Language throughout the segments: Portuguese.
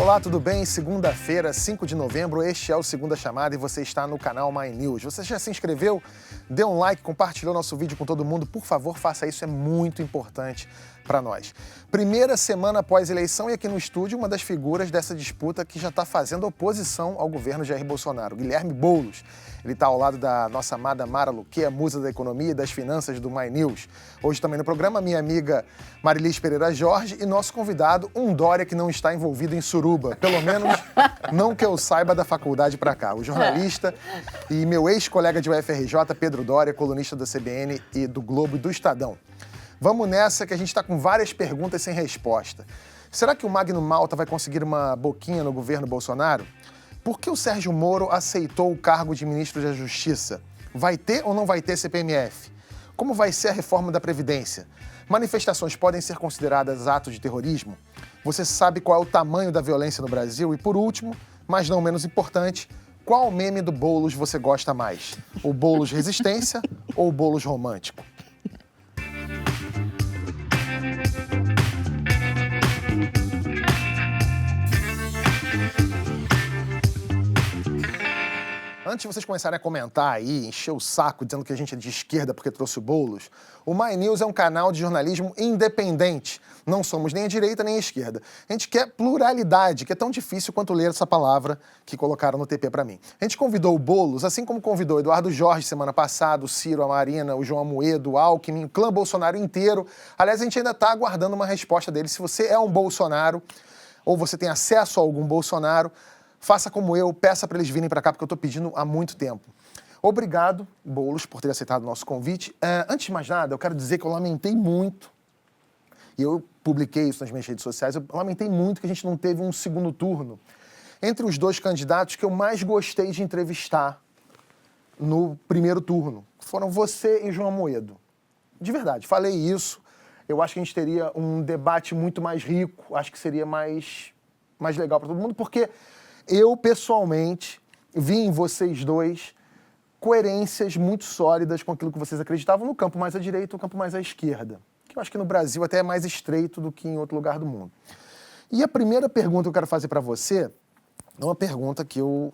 Olá, tudo bem? Segunda-feira, 5 de novembro, este é o Segunda Chamada e você está no canal My News. Você já se inscreveu? Deu um like, compartilhou nosso vídeo com todo mundo? Por favor, faça isso, é muito importante para nós. Primeira semana após eleição e aqui no estúdio, uma das figuras dessa disputa que já está fazendo oposição ao governo Jair Bolsonaro, Guilherme Boulos. Ele está ao lado da nossa amada Mara Luque, a musa da economia e das finanças do My News. Hoje também no programa, minha amiga Marilis Pereira Jorge e nosso convidado, um Dória que não está envolvido em suruba. Pelo menos não que eu saiba da faculdade para cá. O jornalista e meu ex-colega de UFRJ, Pedro Dória, colunista da CBN e do Globo e do Estadão. Vamos nessa que a gente está com várias perguntas sem resposta. Será que o Magno Malta vai conseguir uma boquinha no governo Bolsonaro? Por que o Sérgio Moro aceitou o cargo de ministro da Justiça? Vai ter ou não vai ter CPMF? Como vai ser a reforma da Previdência? Manifestações podem ser consideradas atos de terrorismo? Você sabe qual é o tamanho da violência no Brasil? E por último, mas não menos importante, qual meme do Boulos você gosta mais? O Boulos Resistência ou o Boulos Romântico? Antes de vocês começarem a comentar aí, encher o saco dizendo que a gente é de esquerda porque trouxe o Boulos, o My News é um canal de jornalismo independente. Não somos nem a direita nem a esquerda. A gente quer pluralidade, que é tão difícil quanto ler essa palavra que colocaram no TP pra mim. A gente convidou o Boulos, assim como convidou o Eduardo Jorge semana passada, o Ciro, a Marina, o João Amoedo, o Alckmin, o clã Bolsonaro inteiro. Aliás, a gente ainda tá aguardando uma resposta dele. Se você é um Bolsonaro ou você tem acesso a algum Bolsonaro, faça como eu, peça para eles virem para cá, porque eu estou pedindo há muito tempo. Obrigado, Boulos, por ter aceitado o nosso convite. Antes de mais nada, eu quero dizer que eu lamentei muito, e eu publiquei isso nas minhas redes sociais, eu lamentei muito que a gente não teve um segundo turno entre os dois candidatos que eu mais gostei de entrevistar no primeiro turno. Foram você e João Amoedo. De verdade, falei isso. Eu acho que a gente teria um debate muito mais rico, acho que seria mais legal para todo mundo, porque eu, pessoalmente, vi em vocês dois coerências muito sólidas com aquilo que vocês acreditavam no campo mais à direita e no campo mais à esquerda, que eu acho que no Brasil até é mais estreito do que em outro lugar do mundo. E a primeira pergunta que eu quero fazer para você é uma pergunta que eu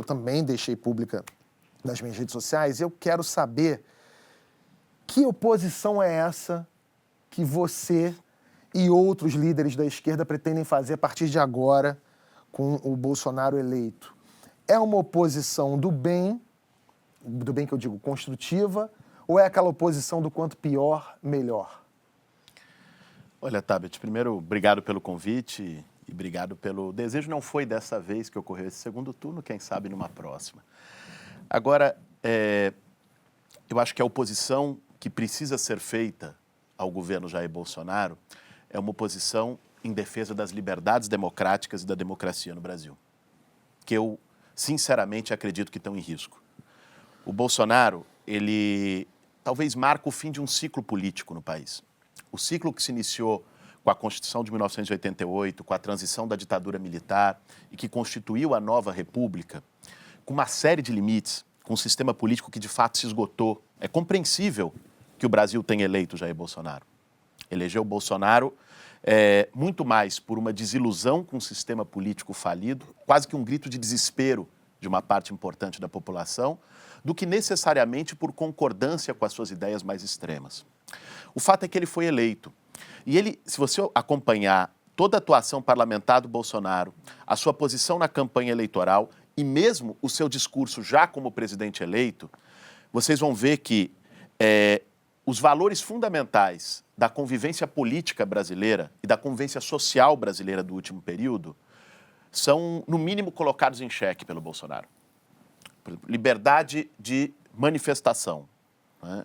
também deixei pública nas minhas redes sociais. Eu quero saber que oposição é essa que você e outros líderes da esquerda pretendem fazer a partir de agora com o Bolsonaro eleito. É uma oposição do bem que eu digo construtiva, ou é aquela oposição do quanto pior, melhor? Olha, Tabet, primeiro, obrigado pelo convite e obrigado pelo desejo. Não foi dessa vez que ocorreu esse segundo turno, quem sabe numa próxima. Agora, eu acho que a oposição que precisa ser feita ao governo Jair Bolsonaro é uma oposição em defesa das liberdades democráticas e da democracia no Brasil, que eu, sinceramente, acredito que estão em risco. O Bolsonaro, ele talvez marca o fim de um ciclo político no país. O ciclo que se iniciou com a Constituição de 1988, com a transição da ditadura militar e que constituiu a nova república, com uma série de limites, com um sistema político que de fato se esgotou. É compreensível que o Brasil tenha eleito Jair Bolsonaro. Elegeu o Bolsonaro muito mais por uma desilusão com o sistema político falido, quase que um grito de desespero de uma parte importante da população, do que necessariamente por concordância com as suas ideias mais extremas. O fato é que ele foi eleito. E ele, se você acompanhar toda a atuação parlamentar do Bolsonaro, a sua posição na campanha eleitoral e mesmo o seu discurso já como presidente eleito, vocês vão ver que os valores fundamentais da convivência política brasileira e da convivência social brasileira do último período são, no mínimo, colocados em xeque pelo Bolsonaro. Por exemplo, liberdade de manifestação, né?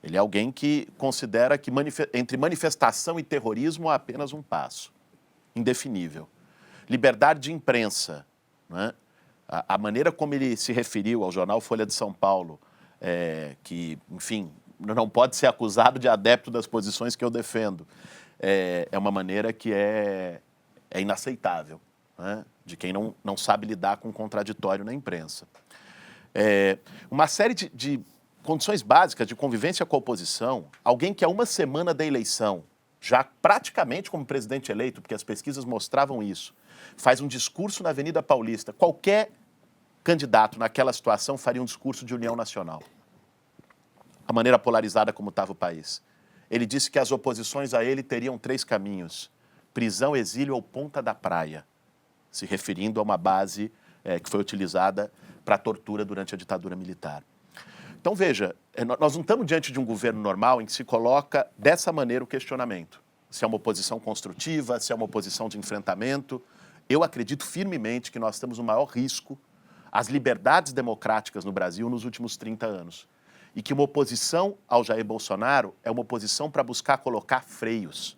Ele é alguém que considera que entre manifestação e terrorismo há apenas um passo, indefinível. Liberdade de imprensa, né? A maneira como ele se referiu ao jornal Folha de São Paulo, que, enfim, não pode ser acusado de adepto das posições que eu defendo, é uma maneira que é inaceitável, né? De quem não sabe lidar com o contraditório na imprensa. Uma série de condições básicas de convivência com a oposição, alguém que há uma semana da eleição já praticamente como presidente eleito, porque as pesquisas mostravam isso, faz um discurso na Avenida Paulista, qualquer candidato naquela situação faria um discurso de união nacional. A maneira polarizada como estava o país. Ele disse que as oposições a ele teriam 3 caminhos: prisão, exílio ou ponta da praia, se referindo a uma base que foi utilizada para tortura durante a ditadura militar. Então, veja, nós não estamos diante de um governo normal em que se coloca dessa maneira o questionamento. Se é uma oposição construtiva, se é uma oposição de enfrentamento. Eu acredito firmemente que nós estamos no maior risco às liberdades democráticas no Brasil nos últimos 30 anos. E que uma oposição ao Jair Bolsonaro é uma oposição para buscar colocar freios,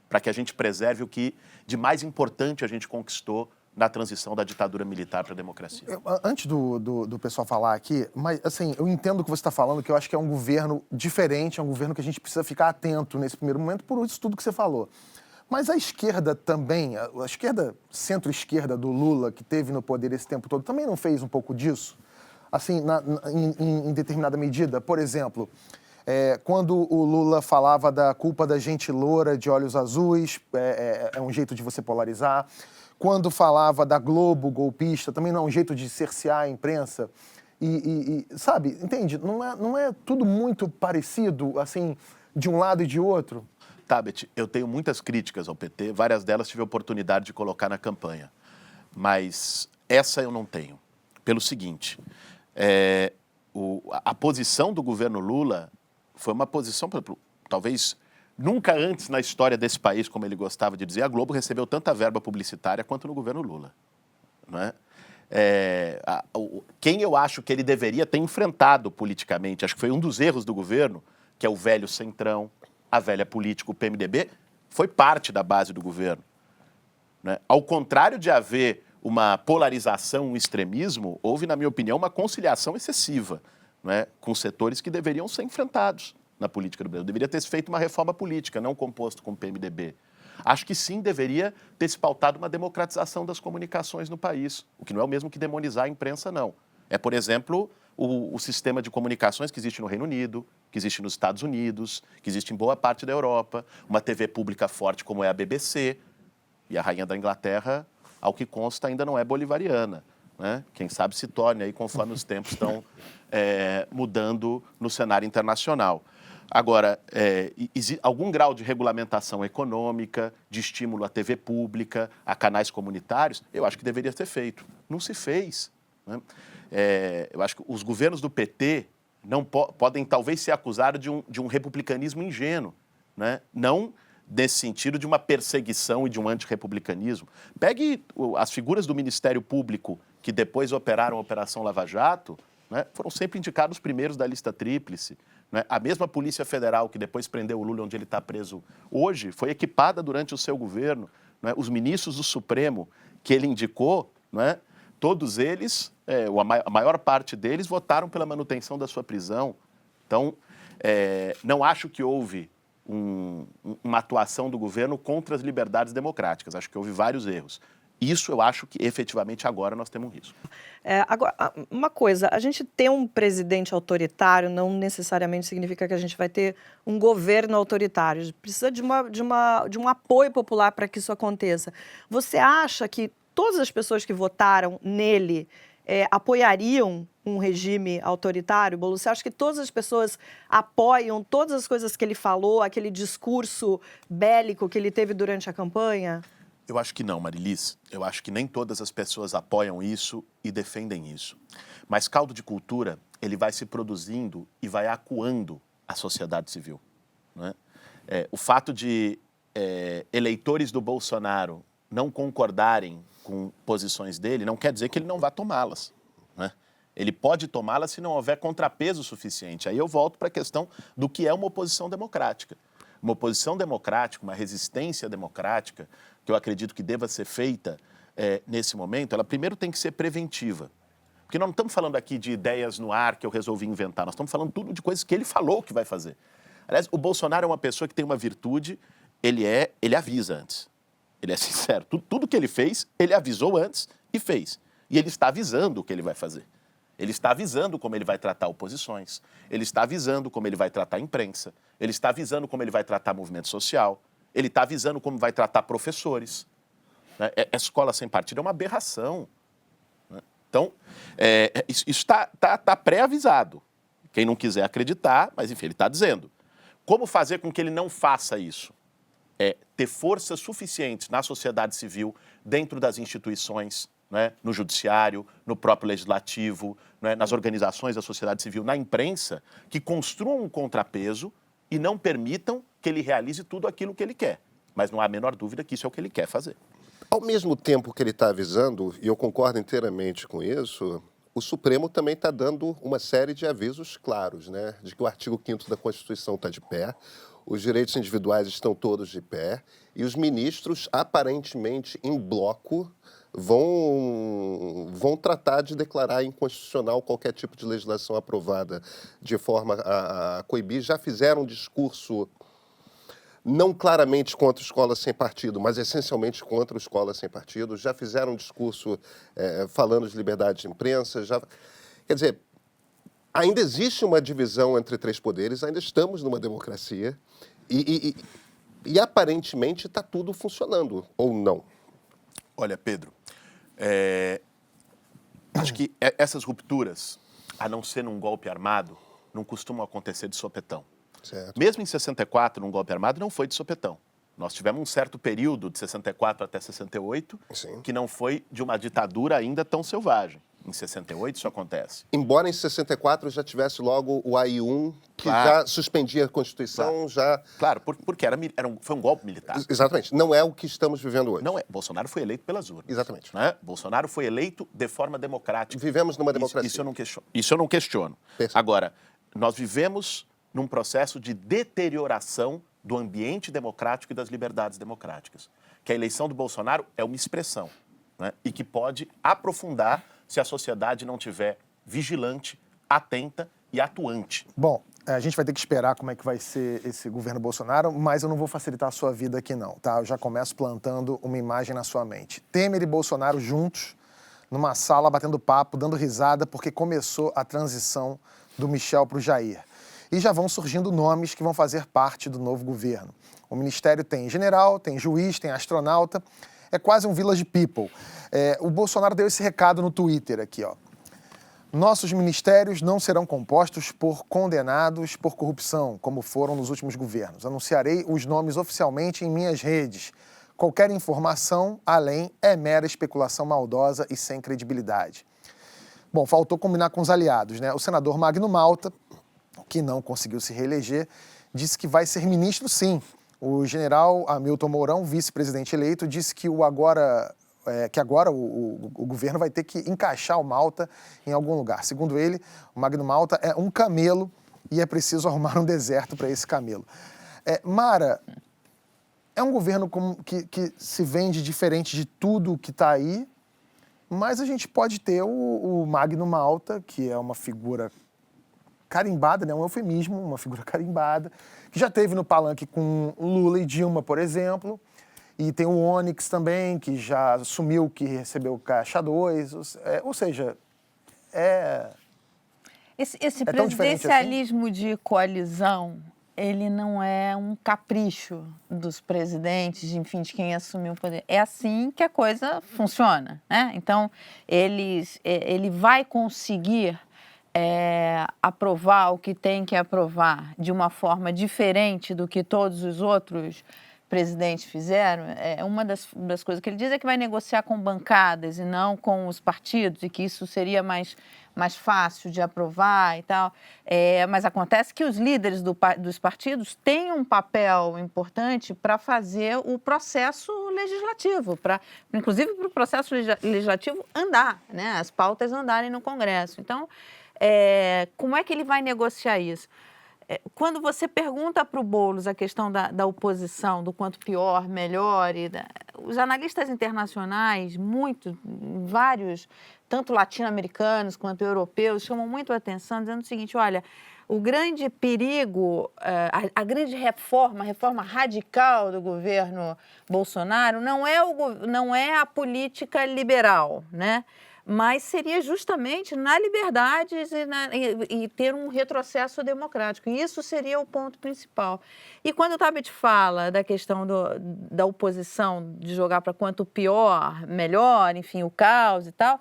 para que a gente preserve o que de mais importante a gente conquistou na transição da ditadura militar para a democracia. Antes do pessoal falar aqui, mas assim, eu entendo o que você está falando, que eu acho que é um governo diferente, é um governo que a gente precisa ficar atento nesse primeiro momento por isso tudo que você falou. Mas a esquerda também, a esquerda, centro-esquerda do Lula, que teve no poder esse tempo todo, também não fez um pouco disso? Assim, em determinada medida? Por exemplo, quando o Lula falava da culpa da gente loura de olhos azuis, é um jeito de você polarizar. Quando falava da Globo golpista, também não é um jeito de cercear a imprensa. Sabe, entende? Não é tudo muito parecido, assim, de um lado e de outro? Tabet, eu tenho muitas críticas ao PT, várias delas tive a oportunidade de colocar na campanha, mas essa eu não tenho. Pelo seguinte, a posição do governo Lula foi uma posição, talvez nunca antes na história desse país, como ele gostava de dizer, a Globo recebeu tanta verba publicitária quanto no governo Lula. Não é? Quem eu acho que ele deveria ter enfrentado politicamente, acho que foi um dos erros do governo, que é o velho centrão, a velha política, o PMDB, foi parte da base do governo. Né? Ao contrário de haver uma polarização, um extremismo, houve, na minha opinião, uma conciliação excessiva, né, com setores que deveriam ser enfrentados na política do Brasil. Deveria ter se feito uma reforma política, não composto com o PMDB. Acho que sim, deveria ter se pautado uma democratização das comunicações no país, o que não é o mesmo que demonizar a imprensa, não. É, por exemplo, o sistema de comunicações que existe no Reino Unido, que existe nos Estados Unidos, que existe em boa parte da Europa, uma TV pública forte como é a BBC, e a rainha da Inglaterra, ao que consta, ainda não é bolivariana. Né? Quem sabe se torne aí conforme os tempos estão mudando no cenário internacional. Agora, algum grau de regulamentação econômica, de estímulo à TV pública, a canais comunitários, eu acho que deveria ser feito. Não se fez. Né? Eu acho que os governos do PT não podem talvez ser acusados de um republicanismo ingênuo, né? Não nesse sentido de uma perseguição e de um antirrepublicanismo. Pegue as figuras do Ministério Público que depois operaram a Operação Lava Jato, né? Foram sempre indicados os primeiros da lista tríplice. Né? A mesma Polícia Federal que depois prendeu o Lula onde ele está preso hoje foi equipada durante o seu governo. Né? Os ministros do Supremo que ele indicou, né? Todos eles, a maior parte deles, votaram pela manutenção da sua prisão. Então, não acho que houve uma atuação do governo contra as liberdades democráticas. Acho que houve vários erros. Isso eu acho que, efetivamente, agora nós temos um risco. Agora, uma coisa, a gente ter um presidente autoritário não necessariamente significa que a gente vai ter um governo autoritário. A gente precisa de um apoio popular para que isso aconteça. Você acha que todas as pessoas que votaram nele apoiariam um regime autoritário? Bolo, você acha que todas as pessoas apoiam todas as coisas que ele falou, aquele discurso bélico que ele teve durante a campanha? Eu acho que não, Marilis. Eu acho que nem todas as pessoas apoiam isso e defendem isso. Mas caldo de cultura, ele vai se produzindo e vai acuando a sociedade civil. Né? O fato de eleitores do Bolsonaro não concordarem com posições dele não quer dizer que ele não vá tomá-las. Né? Ele pode tomá-las se não houver contrapeso suficiente. Aí eu volto para a questão do que é uma oposição democrática. Uma oposição democrática, uma resistência democrática, que eu acredito que deva ser feita nesse momento, ela primeiro tem que ser preventiva. Porque nós não estamos falando aqui de ideias no ar que eu resolvi inventar, nós estamos falando tudo de coisas que ele falou que vai fazer. Aliás, o Bolsonaro é uma pessoa que tem uma virtude, ele avisa antes. Ele é sincero. Tudo que ele fez, ele avisou antes e fez. E ele está avisando o que ele vai fazer. Ele está avisando como ele vai tratar oposições. Ele está avisando como ele vai tratar a imprensa. Ele está avisando como ele vai tratar movimento social. Ele está avisando como vai tratar professores. Né? Escola sem partido é uma aberração. Né? Então, isso está pré-avisado. Quem não quiser acreditar, mas enfim, ele está dizendo. Como fazer com que ele não faça isso? Ter forças suficientes na sociedade civil, dentro das instituições, né, no judiciário, no próprio legislativo, né, nas organizações da sociedade civil, na imprensa, que construam um contrapeso e não permitam que ele realize tudo aquilo que ele quer. Mas não há a menor dúvida que isso é o que ele quer fazer. Ao mesmo tempo que ele está avisando, e eu concordo inteiramente com isso, o Supremo também está dando uma série de avisos claros, né, de que o artigo 5º da Constituição está de pé, os direitos individuais estão todos de pé, e os ministros, aparentemente em bloco, vão tratar de declarar inconstitucional qualquer tipo de legislação aprovada de forma a coibir. Já fizeram um discurso não claramente contra escolas sem partido, mas essencialmente contra escolas sem partido. Já fizeram um discurso falando de liberdade de imprensa. Quer dizer, ainda existe uma divisão entre 3 poderes, ainda estamos numa democracia e aparentemente está tudo funcionando, ou não? Olha, Pedro, acho que essas rupturas, a não ser num golpe armado, não costumam acontecer de sopetão. Certo. Mesmo em 64, num golpe armado, não foi de sopetão. Nós tivemos um certo período, de 64 até 68, Sim. que não foi de uma ditadura ainda tão selvagem. Em 68 isso acontece. Embora em 64 já tivesse logo o AI-1, que Claro. já suspendia a Constituição, já... Claro, porque foi um golpe militar. Exatamente. Não é o que estamos vivendo hoje. Não é. Bolsonaro foi eleito pelas urnas. Exatamente. Né? Bolsonaro foi eleito de forma democrática. Vivemos numa democracia. Isso eu não questiono. Perfeito. Agora, nós vivemos num processo de deterioração do ambiente democrático e das liberdades democráticas. Que a eleição do Bolsonaro é uma expressão, né? E que pode aprofundar se a sociedade não tiver vigilante, atenta e atuante. Bom, a gente vai ter que esperar como é que vai ser esse governo Bolsonaro, mas eu não vou facilitar a sua vida aqui não, tá? Eu já começo plantando uma imagem na sua mente. Temer e Bolsonaro juntos, numa sala, batendo papo, dando risada, porque começou a transição do Michel para o Jair. E já vão surgindo nomes que vão fazer parte do novo governo. O ministério tem general, tem juiz, tem astronauta, é quase um village people. O Bolsonaro deu esse recado no Twitter aqui, ó. Nossos ministérios não serão compostos por condenados por corrupção, como foram nos últimos governos. Anunciarei os nomes oficialmente em minhas redes. Qualquer informação além é mera especulação maldosa e sem credibilidade. Bom, faltou combinar com os aliados, né? O senador Magno Malta, que não conseguiu se reeleger, disse que vai ser ministro, sim. O general Hamilton Mourão, vice-presidente eleito, disse que agora o governo vai ter que encaixar o Malta em algum lugar. Segundo ele, o Magno Malta é um camelo e é preciso arrumar um deserto para esse camelo. Mara, é um governo que se vende diferente de tudo que está aí, mas a gente pode ter o Magno Malta, que é uma figura carimbada, né? Um eufemismo, uma figura carimbada, que já teve no palanque com Lula e Dilma, por exemplo, e tem o Onyx também, que já assumiu que recebeu Caixa 2, ou seja, Esse tão diferente presidencialismo de coalizão, ele não é um capricho dos presidentes, enfim, de quem assumiu o poder. É assim que a coisa funciona, né? Então, ele vai conseguir aprovar o que tem que aprovar de uma forma diferente do que todos os outros presidentes fizeram. Uma das coisas que ele diz é que vai negociar com bancadas e não com os partidos, e que isso seria mais fácil de aprovar e tal. Mas acontece que os líderes dos partidos têm um papel importante para fazer o processo legislativo, inclusive para o processo legislativo andar, né? As pautas andarem no Congresso. Então, como é que ele vai negociar isso? Quando você pergunta para o Boulos a questão da oposição, do quanto pior, melhor, os analistas internacionais, vários, tanto latino-americanos quanto europeus, chamam muito a atenção, dizendo o seguinte: olha, o grande perigo, a grande reforma radical do governo Bolsonaro não é a política liberal, né? mas seria justamente na liberdade e ter um retrocesso democrático. E isso seria o ponto principal. E quando o Tabet fala da questão da oposição, de jogar para quanto pior, melhor, enfim, o caos e tal,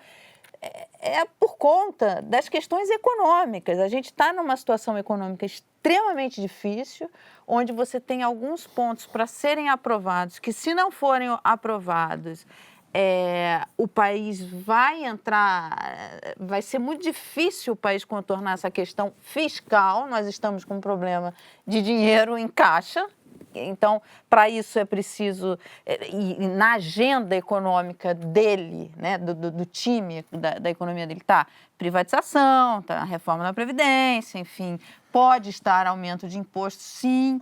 é por conta das questões econômicas. A gente está numa situação econômica extremamente difícil, onde você tem alguns pontos para serem aprovados, que se não forem aprovados, o país vai ser muito difícil o país contornar essa questão fiscal. Nós estamos com um problema de dinheiro em caixa. Então, para isso é preciso, e na agenda econômica dele, né, do time, da economia dele, está privatização, está a reforma da Previdência, enfim, pode estar aumento de imposto, sim.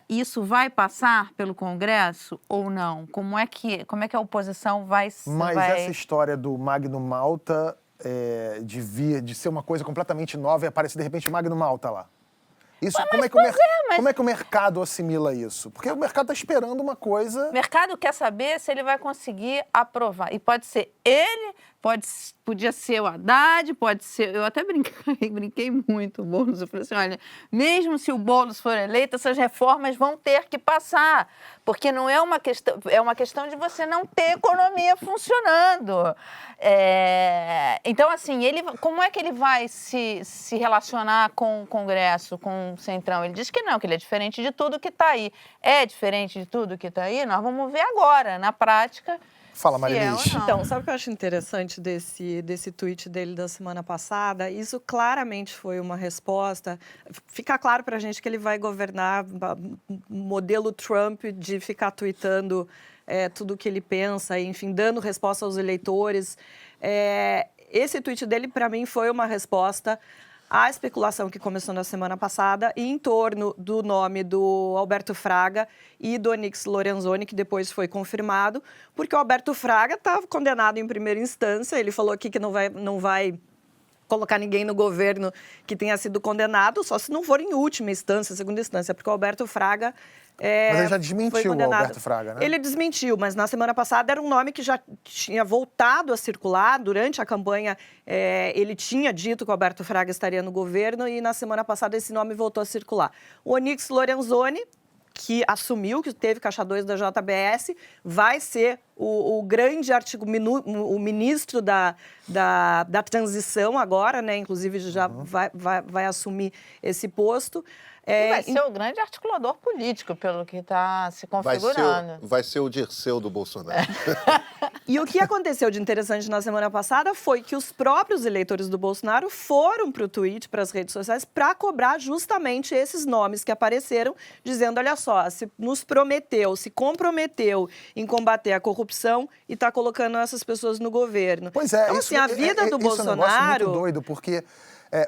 Isso vai passar pelo Congresso ou não? Como é que a oposição vai... Mas essa história do Magno Malta de ser uma coisa completamente nova e aparecer de repente o Magno Malta lá. Isso, como é que o mercado assimila isso? Porque o mercado está esperando uma coisa... O mercado quer saber se ele vai conseguir aprovar. E pode ser ele, podia ser o Haddad, pode ser... Eu até brinquei muito, o Boulos. Eu falei assim, olha, mesmo se o Boulos for eleito, essas reformas vão ter que passar. Porque não é uma questão... É uma questão de você não ter economia funcionando. Então, assim, como é que ele vai se relacionar com o Congresso, com o Centrão? Ele diz que não, que ele é diferente de tudo que está aí. É diferente de tudo que está aí? Nós vamos ver agora, na prática... Fala, Marilis. Então, sabe o que eu acho interessante desse tweet dele da semana passada? Isso claramente foi uma resposta. Fica claro para a gente que ele vai governar modelo Trump de ficar tweetando tudo o que ele pensa, enfim, dando resposta aos eleitores. Esse tweet dele, para mim, foi uma resposta à especulação que começou na semana passada em torno do nome do Alberto Fraga e do Onyx Lorenzoni, que depois foi confirmado, porque o Alberto Fraga estava condenado em primeira instância. Ele falou aqui que não vai colocar ninguém no governo que tenha sido condenado, só se não for em última instância, segunda instância, porque o Alberto Fraga... Mas ele já desmentiu o Alberto Fraga, né? Ele desmentiu, mas na semana passada era um nome que já tinha voltado a circular. Durante a campanha, ele tinha dito que o Alberto Fraga estaria no governo e na semana passada esse nome voltou a circular. O Onyx Lorenzoni, que assumiu que teve caixa 2 da JBS, vai ser o grande o ministro da transição agora, né? Inclusive já vai assumir esse posto. Vai ser o grande articulador político, pelo que está se configurando. Vai ser o Dirceu do Bolsonaro. E o que aconteceu de interessante na semana passada foi que os próprios eleitores do Bolsonaro foram para o Twitter, para as redes sociais, para cobrar justamente esses nomes que apareceram, dizendo, olha só, se comprometeu em combater a corrupção e está colocando essas pessoas no governo. Pois é, então, assim, a vida do Bolsonaro... É um negócio muito doido, porque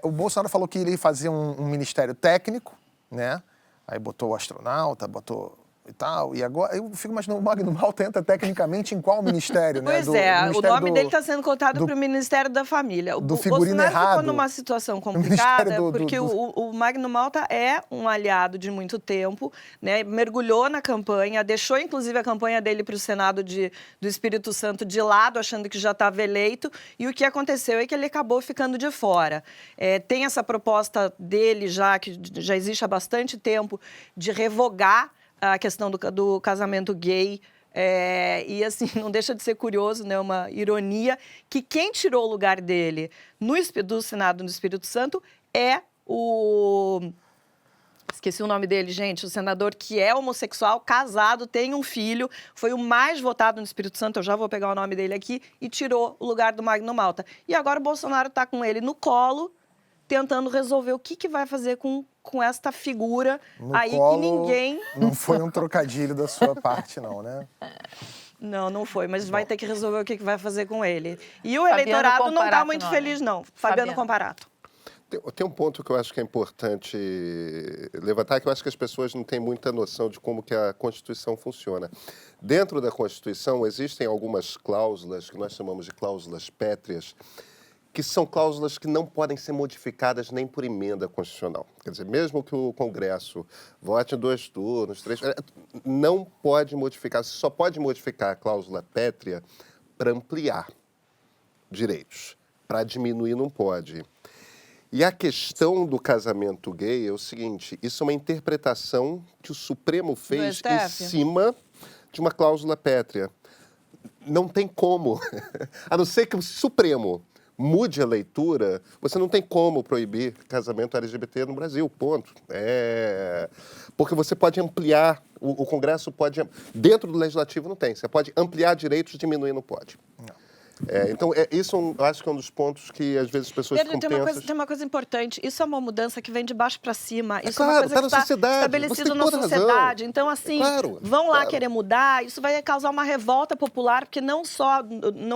o Bolsonaro falou que ele ia fazer um ministério técnico, né? Aí botou o astronauta, botou e tal, e agora eu fico imaginando o Magno Malta entra tecnicamente em qual ministério, né? Pois o nome dele está sendo cotado para o Ministério da Família. Do o figurino Bolsonaro errado. ficou numa situação complicada, porque o Magno Malta é um aliado de muito tempo, né? Mergulhou na campanha, deixou inclusive a campanha dele para o Senado do Espírito Santo de lado, achando que já estava eleito, e o que aconteceu é que ele acabou ficando de fora. Tem essa proposta dele que já existe há bastante tempo, de revogar a questão do casamento gay. E assim, não deixa de ser curioso, né? Uma ironia, que quem tirou o lugar dele do Senado no Espírito Santo é esqueci o nome dele, gente, o senador que é homossexual, casado, tem um filho, foi o mais votado no Espírito Santo, eu já vou pegar o nome dele aqui, e tirou o lugar do Magno Malta. E agora o Bolsonaro está com ele no colo, tentando resolver o que vai fazer com esta figura no aí colo, que ninguém... Não foi um trocadilho da sua parte, não, né? Não foi, mas vai ter que resolver o que vai fazer com ele. E o eleitorado não está muito feliz, não. Fabiano Comparato. Tem um ponto que eu acho que é importante levantar, que eu acho que as pessoas não têm muita noção de como que a Constituição funciona. Dentro da Constituição existem algumas cláusulas, que nós chamamos de cláusulas pétreas, que são cláusulas que não podem ser modificadas nem por emenda constitucional. Quer dizer, mesmo que o Congresso vote em 2 turnos, 3... não pode modificar, só pode modificar a cláusula pétrea para ampliar. direitos. Para diminuir, não pode. E a questão do casamento gay é o seguinte, isso é uma interpretação que o Supremo fez em cima de uma cláusula pétrea. Não tem como, a não ser que o Supremo mude a leitura, você não tem como proibir casamento LGBT no Brasil, ponto. Porque você pode ampliar, o Congresso pode, dentro do Legislativo não tem, você pode ampliar direitos, diminuir não pode. Não. Então, isso eu acho que é um dos pontos que, às vezes, as pessoas ficam tensas. Tem uma coisa importante. Isso é uma mudança que vem de baixo para cima. Isso claro, é uma coisa que está estabelecido na sociedade. Então, assim, vão lá querer mudar. Isso vai causar uma revolta popular, porque não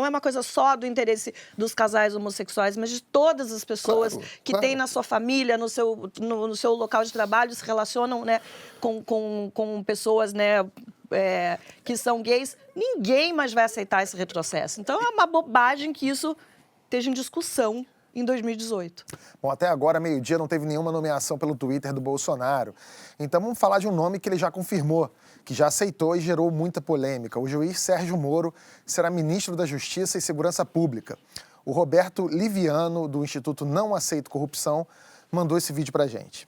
é uma coisa só do interesse dos casais homossexuais, mas de todas as pessoas que têm na sua família, no seu local de trabalho, se relacionam, né, com pessoas, né, que são gays. Ninguém mais vai aceitar esse retrocesso. Então, é uma bobagem que isso esteja em discussão em 2018. Bom, até agora, meio-dia, não teve nenhuma nomeação pelo Twitter do Bolsonaro. Então, vamos falar de um nome que ele já confirmou, que já aceitou e gerou muita polêmica. O juiz Sérgio Moro será ministro da Justiça e Segurança Pública. O Roberto Liviano, do Instituto Não Aceito Corrupção, mandou esse vídeo pra gente.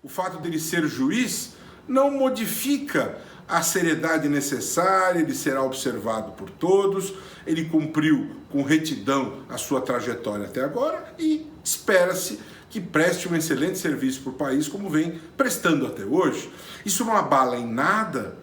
O fato dele ser juiz não modifica a seriedade necessária, ele será observado por todos, ele cumpriu com retidão a sua trajetória até agora e espera-se que preste um excelente serviço para o país, como vem prestando até hoje. Isso não abala em nada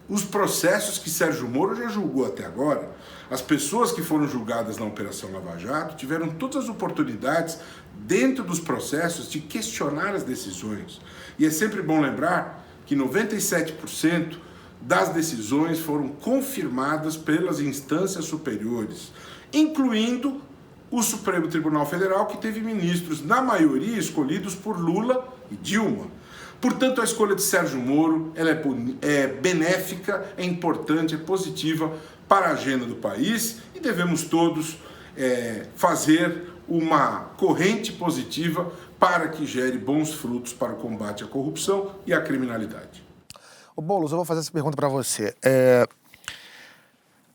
os processos que Sérgio Moro já julgou até agora. As pessoas que foram julgadas na Operação Lava Jato tiveram todas as oportunidades, dentro dos processos, de questionar as decisões. E é sempre bom lembrar que 97% das decisões foram confirmadas pelas instâncias superiores, incluindo o Supremo Tribunal Federal, que teve ministros, na maioria, escolhidos por Lula e Dilma. Portanto, a escolha de Sérgio Moro ela é benéfica, é importante, é positiva para a agenda do país e devemos todos fazer uma corrente positiva para que gere bons frutos para o combate à corrupção e à criminalidade. Ô Boulos, eu vou fazer essa pergunta para você.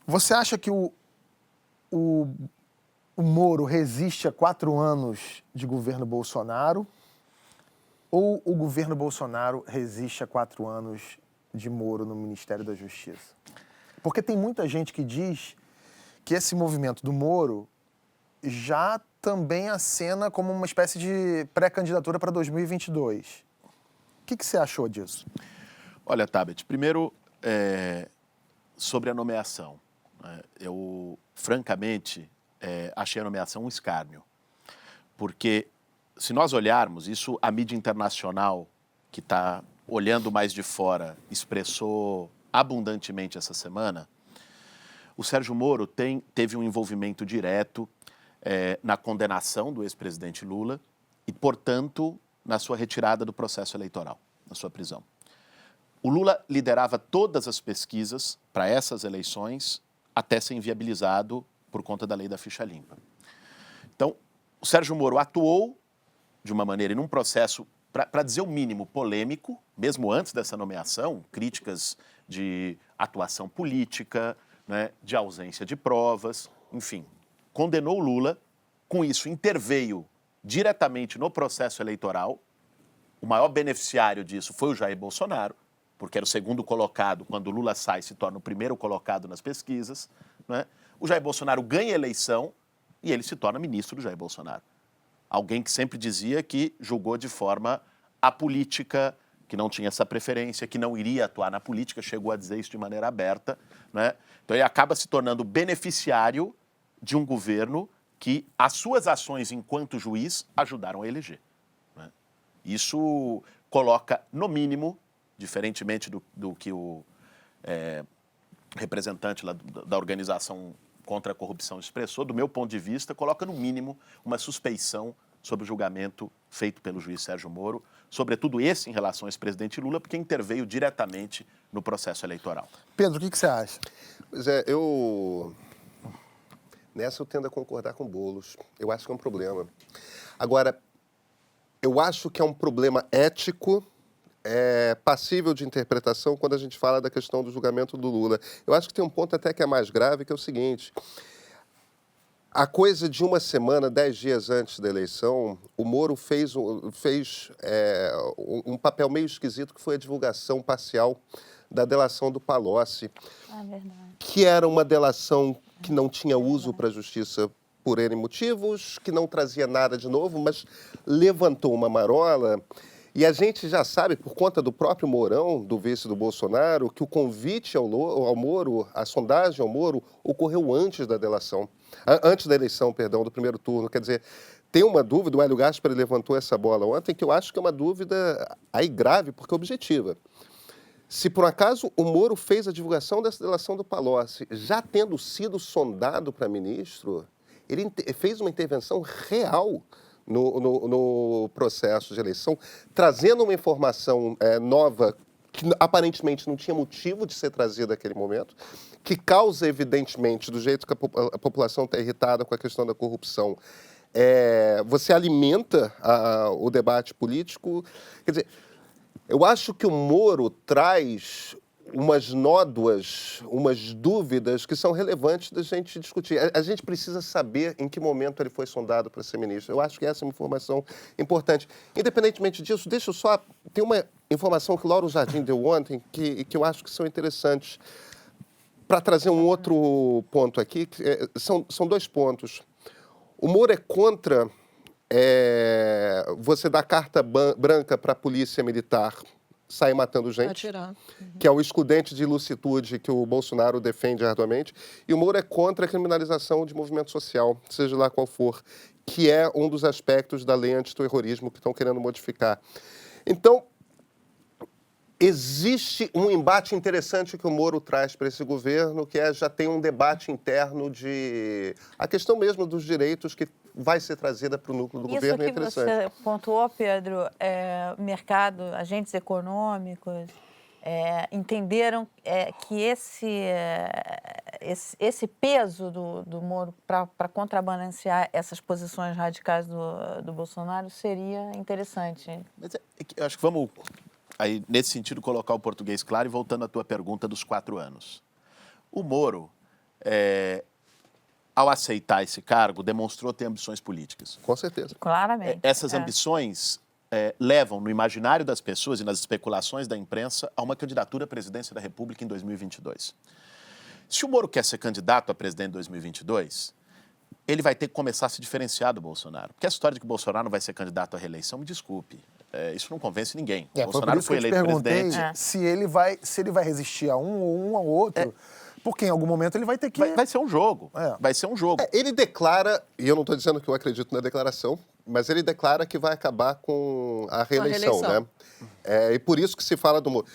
Você acha que o Moro resiste a 4 anos de governo Bolsonaro ou o governo Bolsonaro resiste a 4 anos de Moro no Ministério da Justiça? Porque tem muita gente que diz que esse movimento do Moro já também acena como uma espécie de pré-candidatura para 2022. O que você achou disso? Olha, Tabet, primeiro, sobre a nomeação. Eu, francamente, achei a nomeação um escárnio. Porque, se nós olharmos, isso a mídia internacional, que está olhando mais de fora, expressou abundantemente essa semana, o Sérgio Moro teve um envolvimento direto na condenação do ex-presidente Lula e, portanto, na sua retirada do processo eleitoral, na sua prisão. O Lula liderava todas as pesquisas para essas eleições até ser inviabilizado por conta da lei da ficha limpa. Então, o Sérgio Moro atuou de uma maneira e num processo, para dizer o mínimo, polêmico, mesmo antes dessa nomeação, críticas de atuação política, né, de ausência de provas, enfim, condenou o Lula, com isso interveio diretamente no processo eleitoral. O maior beneficiário disso foi o Jair Bolsonaro, porque era o segundo colocado, quando o Lula sai, se torna o primeiro colocado nas pesquisas, né? O Jair Bolsonaro ganha a eleição e ele se torna ministro do Jair Bolsonaro. Alguém que sempre dizia que julgou de forma apolítica, que não tinha essa preferência, que não iria atuar na política, chegou a dizer isso de maneira aberta, né? Então ele acaba se tornando beneficiário de um governo que as suas ações enquanto juiz ajudaram a eleger, né? Isso coloca, no mínimo, diferentemente do que o representante lá da organização contra a corrupção expressou, do meu ponto de vista, coloca no mínimo uma suspeição sobre o julgamento feito pelo juiz Sérgio Moro, sobretudo esse em relação ao ex-presidente Lula, porque interveio diretamente no processo eleitoral. Pedro, o que você acha? Pois nessa eu tendo a concordar com o Boulos. Eu acho que é um problema. Agora, eu acho que é um problema ético, passível de interpretação quando a gente fala da questão do julgamento do Lula. Eu acho que tem um ponto até que é mais grave, que é o seguinte: A coisa de uma semana, 10 dias antes da eleição, o Moro fez um papel meio esquisito, que foi a divulgação parcial da delação do Palocci, Verdade. que era uma delação que não tinha uso para a justiça por N motivos, que não trazia nada de novo, mas levantou uma marola. E a gente já sabe, por conta do próprio Mourão, do vice do Bolsonaro, que o convite ao Moro, a sondagem ao Moro, ocorreu antes da eleição, do primeiro turno. Quer dizer, tem uma dúvida, o Hélio Gaspari levantou essa bola ontem, que eu acho que é uma dúvida aí grave, porque objetiva. Se por acaso o Moro fez a divulgação dessa delação do Palocci, já tendo sido sondado para ministro, ele fez uma intervenção real no processo de eleição, trazendo uma informação nova que aparentemente não tinha motivo de ser trazida naquele momento, que causa, evidentemente, do jeito que a população está irritada com a questão da corrupção, você alimenta o debate político. Quer dizer, eu acho que o Moro traz umas nódoas, umas dúvidas que são relevantes da gente discutir. A gente precisa saber em que momento ele foi sondado para ser ministro. Eu acho que essa é uma informação importante. Independentemente disso, deixa eu só... Tem uma informação que o Lauro Jardim deu ontem que eu acho que são interessantes para trazer um outro ponto aqui. São 2 pontos. O Moro é contra você dar carta branca para a polícia militar sair matando gente, Atirar. Que é o excludente de ilicitude que o Bolsonaro defende arduamente, e o Moro é contra a criminalização de movimento social, seja lá qual for, que é um dos aspectos da lei antiterrorismo que estão querendo modificar. Então, existe um embate interessante que o Moro traz para esse governo, que já tem um debate interno de... A questão mesmo dos direitos que vai ser trazida para o núcleo do governo é interessante. Isso que você pontuou, Pedro, mercado, agentes econômicos, entenderam que esse peso do Moro para contrabalancear essas posições radicais do Bolsonaro seria interessante. Mas eu acho que vamos, aí, nesse sentido, colocar o português claro e voltando à tua pergunta dos 4 anos. O Moro, ao aceitar esse cargo, demonstrou ter ambições políticas. Com certeza. Claramente. Essas ambições levam no imaginário das pessoas e nas especulações da imprensa a uma candidatura à presidência da República em 2022. Se o Moro quer ser candidato a presidente em 2022, ele vai ter que começar a se diferenciar do Bolsonaro. Porque a história de que o Bolsonaro não vai ser candidato à reeleição, me desculpe, isso não convence ninguém. O Bolsonaro foi eleito presidente. Se ele vai resistir a um ao outro, porque em algum momento ele vai ter que... Vai ser um jogo. Vai ser um jogo. Ele declara, e eu não estou dizendo que eu acredito na declaração, mas ele declara que vai acabar com a reeleição, né? E por isso que se fala do Moro.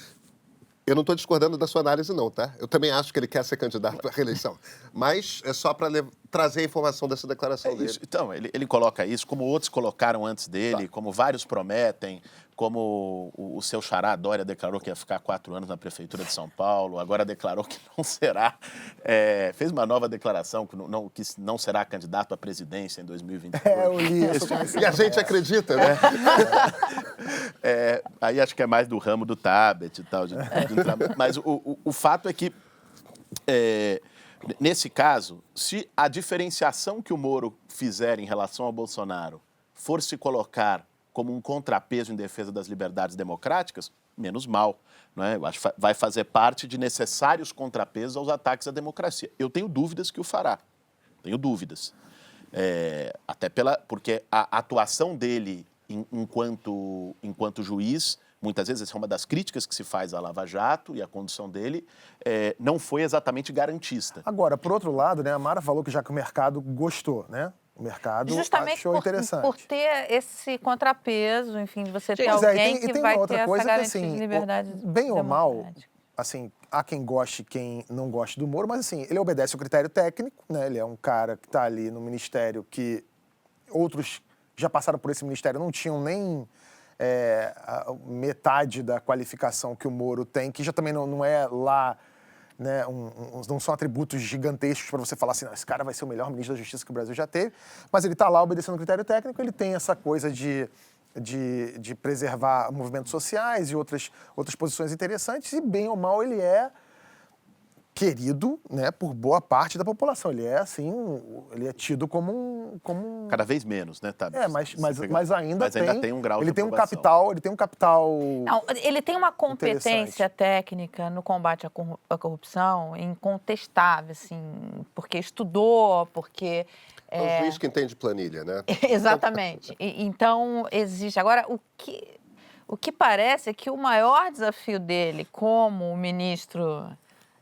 Eu não estou discordando da sua análise, não, tá? Eu também acho que ele quer ser candidato à reeleição. Mas é só para trazer a informação dessa declaração dele. Então, ele coloca isso, como outros colocaram antes dele, como vários prometem, como o seu xará Dória declarou que ia ficar 4 anos na Prefeitura de São Paulo, agora declarou que não será. Fez uma nova declaração que não será candidato à presidência em 2022. Eu li isso. E a gente acredita, né? Aí acho que é mais do ramo do Tabet e tal. Mas o fato é que, nesse caso, se a diferenciação que o Moro fizer em relação ao Bolsonaro for se colocar como um contrapeso em defesa das liberdades democráticas, menos mal. Não é? Eu acho que vai fazer parte de necessários contrapesos aos ataques à democracia. Eu tenho dúvidas que o fará. Tenho dúvidas. Até porque a atuação dele enquanto juiz, muitas vezes essa é uma das críticas que se faz à Lava Jato e a condução dele, não foi exatamente garantista. Agora, por outro lado, né, a Mara falou que já que o mercado gostou, né? O mercado achou interessante. Por ter esse contrapeso, enfim, de você ter Pois alguém e que tem vai uma outra ter coisa essa garantia que, assim, de liberdade bem ou mal, democrática. assim, há quem goste, quem não goste do Moro, mas assim, ele obedece ao critério técnico, né? Ele é um cara que está ali no ministério que outros já passaram por esse ministério, não tinham nem a metade da qualificação que o Moro tem, que já também não é lá, né, não são atributos gigantescos para você falar assim, não, esse cara vai ser o melhor ministro da Justiça que o Brasil já teve, mas ele está lá obedecendo ao critério técnico, ele tem essa coisa de preservar movimentos sociais e outras posições interessantes, e bem ou mal ele querido, né, por boa parte da população. Ele é assim, ele é tido como um... Cada vez menos, né, Tabi? Mas ainda tem um grau ele de tem um aprovação. capital, ele tem um capital. Não, ele tem uma competência interessante. técnica no combate à corrupção incontestável, assim, porque estudou, porque... É um juiz que entende planilha, né? Exatamente. Então, existe. Agora, o que parece é que o maior desafio dele como ministro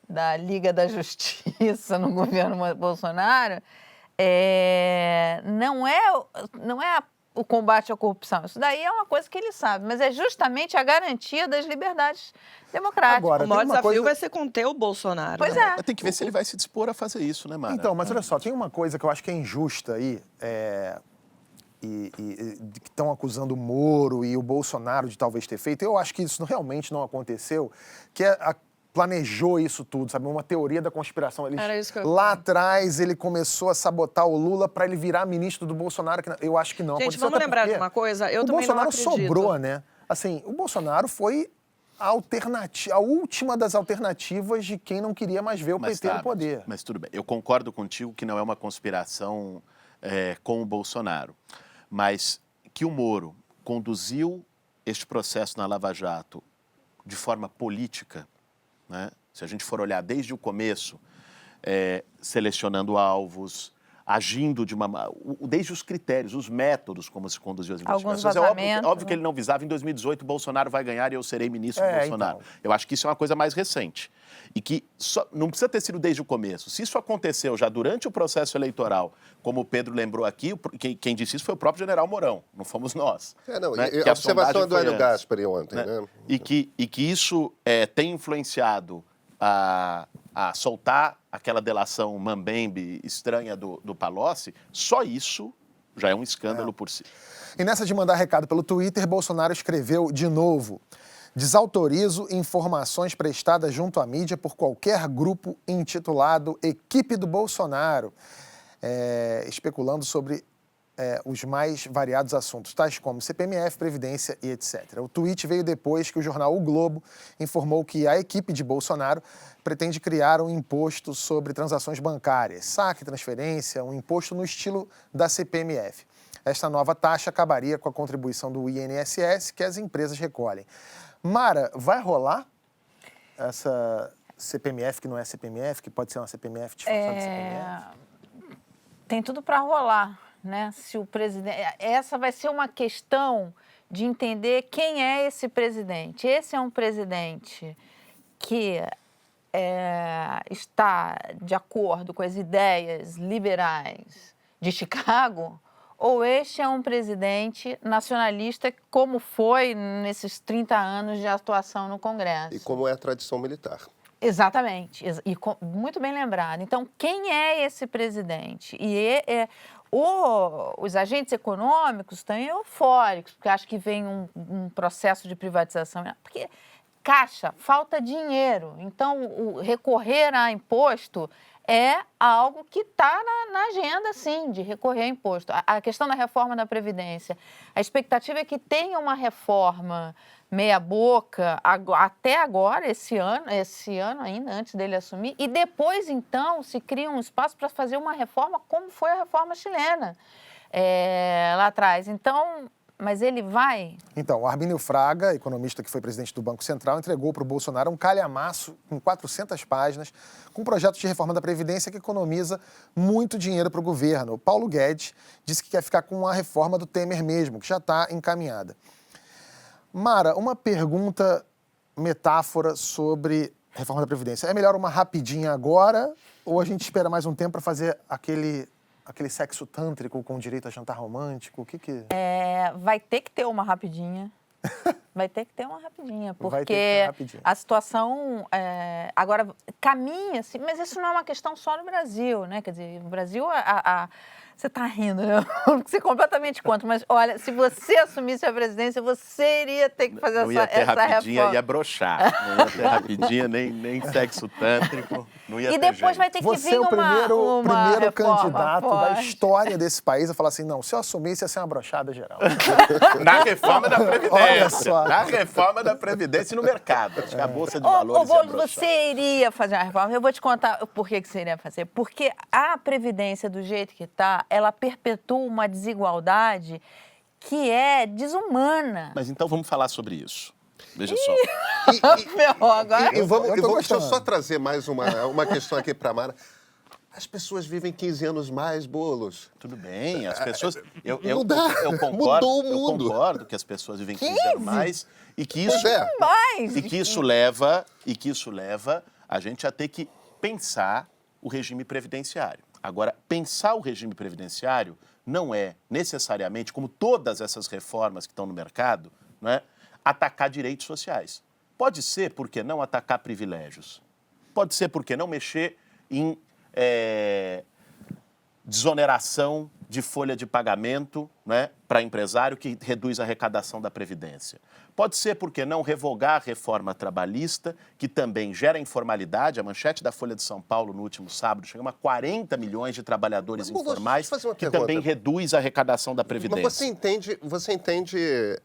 da Liga da Justiça no governo Bolsonaro não é o combate à corrupção. Isso daí é uma coisa que ele sabe, mas é justamente a garantia das liberdades democráticas. Agora, O maior tem uma desafio coisa... vai ser conter o Bolsonaro. Pois né? é. Tem que ver se ele vai se dispor a fazer isso, né, Mara? Então, mas olha só, tem uma coisa que eu acho que é injusta aí, que estão acusando o Moro e o Bolsonaro de talvez ter feito. Eu acho que isso realmente não aconteceu, que planejou isso tudo, sabe? Uma teoria da conspiração. Era isso que eu... Lá atrás, ele começou a sabotar o Lula para ele virar ministro do Bolsonaro. Eu acho que não Gente, aconteceu. vamos até lembrar porque de uma coisa? Eu o também Bolsonaro não acredito. sobrou, né? Assim, o Bolsonaro foi a última das alternativas de quem não queria mais ver o PT no poder. Mas tudo bem. Eu concordo contigo que não é uma conspiração com o Bolsonaro. Mas que o Moro conduziu este processo na Lava Jato de forma política, né? Se a gente for olhar desde o começo, selecionando alvos, agindo desde os critérios, os métodos como se conduziu as investigações. Alguns vazamentos, é óbvio que ele não visava em 2018, Bolsonaro vai ganhar e eu serei ministro do Bolsonaro. Então. Eu acho que isso é uma coisa mais recente. E que não precisa ter sido desde o começo. Se isso aconteceu já durante o processo eleitoral, como o Pedro lembrou aqui, quem disse isso foi o próprio general Mourão, não fomos nós. Né? A observação do Hélio Gaspari ontem, né? E que isso tem influenciado a soltar aquela delação mambembe estranha do Palocci, só isso já é um escândalo por si. E nessa de mandar recado pelo Twitter, Bolsonaro escreveu de novo: desautorizo informações prestadas junto à mídia por qualquer grupo intitulado Equipe do Bolsonaro, especulando sobre os mais variados assuntos, tais como CPMF, Previdência e etc. O tweet veio depois que o jornal O Globo informou que a equipe de Bolsonaro pretende criar um imposto sobre transações bancárias, saque, transferência, um imposto no estilo da CPMF. Esta nova taxa acabaria com a contribuição do INSS que as empresas recolhem. Mara, vai rolar essa CPMF que não é CPMF, que pode ser uma CPMF disfarçada de CPMF? Tem tudo para rolar, né? Se o presidente... Essa vai ser uma questão de entender quem é esse presidente. Esse é um presidente que está de acordo com as ideias liberais de Chicago, ou este é um presidente nacionalista como foi nesses 30 anos de atuação no Congresso. E como é a tradição militar. Exatamente, muito bem lembrado. Então, quem é esse presidente? E os agentes econômicos estão eufóricos, porque acham que vem um processo de privatização. Porque caixa, falta dinheiro. Então, recorrer a imposto é algo que está na agenda, sim, de recorrer a imposto. A questão da reforma da Previdência, a expectativa é que tenha uma reforma meia boca até agora, esse ano ainda, antes dele assumir, e depois, então, se cria um espaço para fazer uma reforma como foi a reforma chilena lá atrás. Então, mas ele vai... Então, o Armínio Fraga, economista que foi presidente do Banco Central, entregou para o Bolsonaro um calhamaço com 400 páginas, com um projeto de reforma da Previdência que economiza muito dinheiro para o governo. O Paulo Guedes disse que quer ficar com a reforma do Temer mesmo, que já está encaminhada. Mara, uma pergunta, metáfora sobre reforma da Previdência. É melhor uma rapidinha agora ou a gente espera mais um tempo para fazer aquele sexo tântrico com direito a jantar romântico? O que que... Vai ter que ter uma rapidinha. Vai ter que ter uma rapidinha, Vai ter que ter porque uma rapidinha. a situação agora caminha, assim, mas isso não é uma questão só no Brasil, né? Quer dizer, no Brasil, você está rindo, né? Você é completamente contra, mas olha, se você assumisse a presidência, você iria ter que fazer não ia ter essa rapidinha, reforma. ia broxar. Não ia ter rapidinha, nem sexo tântrico. Não ia E ter depois jeito. vai ter que Você vir é o primeiro uma candidato da forte. história desse país a falar assim, não, se eu assumisse ia ser uma brochada geral. Na reforma da Previdência. Olha só. Na reforma da Previdência e no mercado. Acho que a Bolsa de Ô, Valores ia Boulos, broxar. você você iria fazer uma reforma. Eu vou te contar por que você iria fazer. Porque a Previdência, do jeito que está, ela perpetua uma desigualdade que é desumana. Mas então vamos falar sobre isso. Veja só. Ferrou agora. Deixa eu só trazer mais uma questão aqui para a Mara. As pessoas vivem 15 anos mais, Boulos. Tudo bem, as pessoas... Eu concordo, Mudou o mundo. Eu concordo que as pessoas vivem 15 anos mais e que isso... Pois é. Mais. E que isso leva a gente a ter que pensar o regime previdenciário. Agora, pensar o regime previdenciário não é necessariamente, como todas essas reformas que estão no mercado, não é, atacar direitos sociais. Pode ser, por que não, atacar privilégios? Pode ser, por que não, mexer em desoneração de folha de pagamento, né, para empresário que reduz a arrecadação da Previdência. Pode ser, por que não, revogar a reforma trabalhista, que também gera informalidade. A manchete da Folha de São Paulo no último sábado chegou a 40 milhões de trabalhadores informais, que também reduz a arrecadação da Previdência. Mas você entende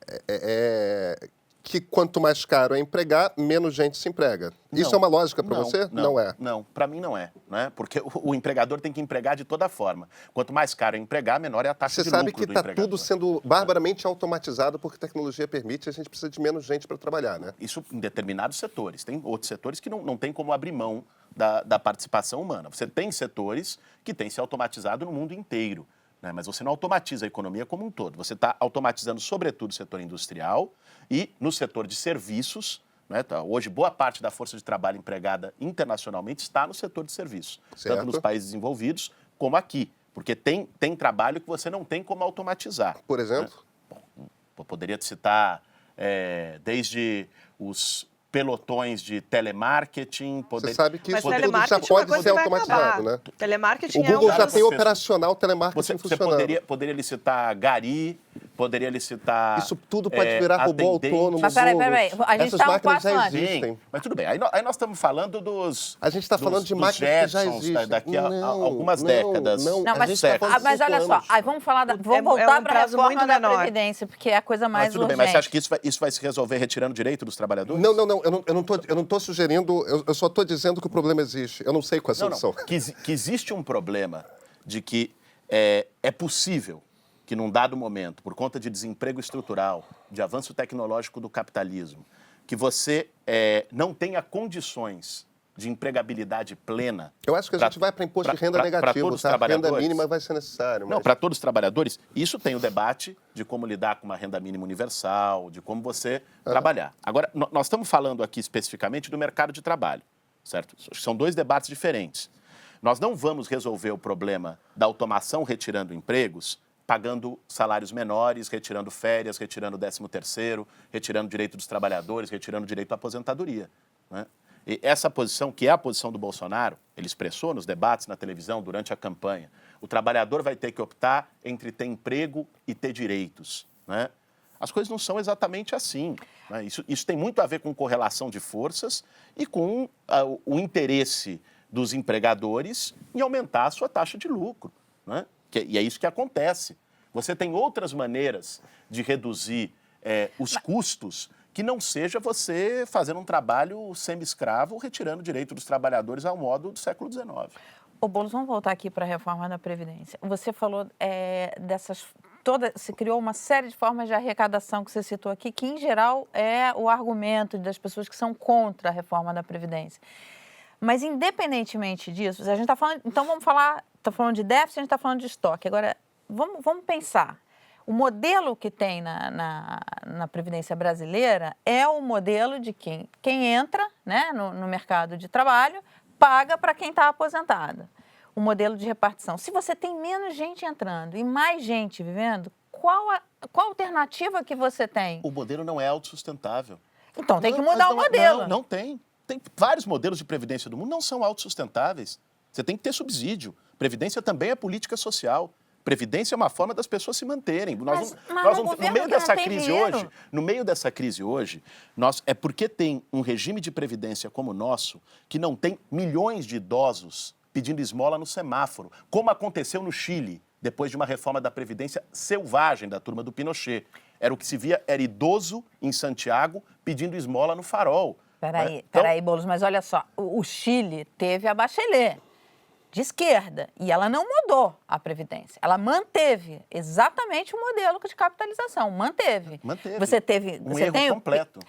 que quanto mais caro é empregar, menos gente se emprega. Isso é uma lógica para você? Não é. Não, para mim não é, né? Porque o empregador tem que empregar de toda forma. Quanto mais caro é empregar, menor é a taxa de lucro do empregador. Você sabe que está tudo sendo barbaramente automatizado porque a tecnologia permite, a gente precisa de menos gente para trabalhar, né? Isso em determinados setores. Tem outros setores que não tem como abrir mão da participação humana. Você tem setores que têm se automatizado no mundo inteiro, né? Mas você não automatiza a economia como um todo. Você está automatizando, sobretudo, o setor industrial e no setor de serviços. Né? Hoje, boa parte da força de trabalho empregada internacionalmente está no setor de serviços, tanto nos países desenvolvidos como aqui, porque tem trabalho que você não tem como automatizar. Por exemplo? Né? Bom, poderia te citar desde os pelotões de telemarketing. Você sabe que isso tudo já pode ser automatizado, né? Telemarketing o Google já tem você- operacional telemarketing funcionando. Você poderia licitar gari, poderia licitar... Isso tudo pode virar robô atendente. autônomo. Mas peraí, a gente Essas está um máquinas passo já antes. existem. Sim, mas tudo bem. Aí nós estamos falando dos... A gente está falando de dos máquinas que já Jetsons, existem. daqui a algumas décadas. Não, Não, a mas, gente tá falando de mas 5 olha só, anos. aí vamos falar vamos É voltar um para a prazo reforma muito da menor. Previdência, porque é a coisa mais Mas tudo urgente. bem, mas você acha que isso vai se resolver retirando direito dos trabalhadores? Não, eu não estou sugerindo, eu só estou dizendo que o problema existe. Eu não sei qual é a solução. Não. Que existe um problema de que é possível que num dado momento, por conta de desemprego estrutural, de avanço tecnológico do capitalismo, que você não tenha condições de empregabilidade plena. Eu acho que a gente vai para imposto de renda negativo, todos os tá? A renda trabalhadores. mínima vai ser necessário. Não, Mas... para todos os trabalhadores. Isso tem o debate de como lidar com uma renda mínima universal, de como você trabalhar. Agora, nós estamos falando aqui especificamente do mercado de trabalho, certo? São dois debates diferentes. Nós não vamos resolver o problema da automação retirando empregos, pagando salários menores, retirando férias, retirando 13º, retirando direito dos trabalhadores, retirando direito à aposentadoria, né? E essa posição, que é a posição do Bolsonaro, ele expressou nos debates na televisão durante a campanha, o trabalhador vai ter que optar entre ter emprego e ter direitos, né? As coisas não são exatamente assim, né? Isso tem muito a ver com correlação de forças e com o interesse dos empregadores em aumentar a sua taxa de lucro, né? E é isso que acontece. Você tem outras maneiras de reduzir os custos que não seja você fazendo um trabalho semi-escravo, retirando direito dos trabalhadores ao modo do século XIX. Ô, Boulos, vamos voltar aqui para a reforma da Previdência. Você falou você criou uma série de formas de arrecadação que você citou aqui, que em geral é o argumento das pessoas que são contra a reforma da Previdência. Mas independentemente disso, a gente está falando, então está falando de déficit, a gente está falando de estoque. Agora, vamos pensar. O modelo que tem na Previdência brasileira é o modelo de quem entra, né, no mercado de trabalho, paga para quem está aposentado. O modelo de repartição. Se você tem menos gente entrando e mais gente vivendo, qual a alternativa que você tem? O modelo não é autossustentável. Então tem que mudar o modelo. Não tem. Tem vários modelos de previdência do mundo não são autossustentáveis. Você tem que ter subsídio. Previdência também é política social. Previdência é uma forma das pessoas se manterem. No meio dessa crise hoje, é porque tem um regime de previdência como o nosso, que não tem milhões de idosos pedindo esmola no semáforo, como aconteceu no Chile, depois de uma reforma da Previdência selvagem da turma do Pinochet. Era o que se via, era idoso em Santiago pedindo esmola no farol. Peraí, Boulos, mas olha só, o Chile teve a Bachelet, de esquerda, e ela não mudou a Previdência. Ela manteve exatamente o modelo de capitalização, manteve. Você teve... Um erro completo.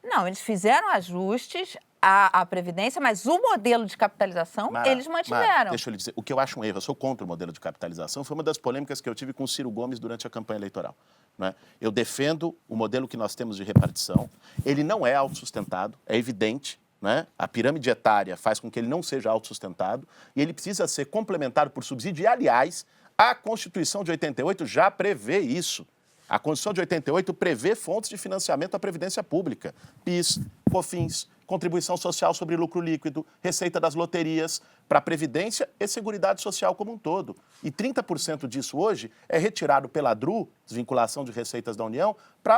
Não, eles fizeram ajustes à Previdência, mas o modelo de capitalização eles mantiveram. Mara, deixa eu lhe dizer, o que eu acho um erro, eu sou contra o modelo de capitalização, foi uma das polêmicas que eu tive com o Ciro Gomes durante a campanha eleitoral. Né? Eu defendo o modelo que nós temos de repartição, ele não é autossustentado, é evidente, né? A pirâmide etária faz com que ele não seja autossustentado e ele precisa ser complementado por subsídio, e, aliás, a Constituição de 88 já prevê isso. A Constituição de 88 prevê fontes de financiamento à Previdência Pública, PIS, COFINS, contribuição social sobre lucro líquido, receita das loterias, para a Previdência e Seguridade Social como um todo. E 30% disso hoje é retirado pela DRU, desvinculação de receitas da União,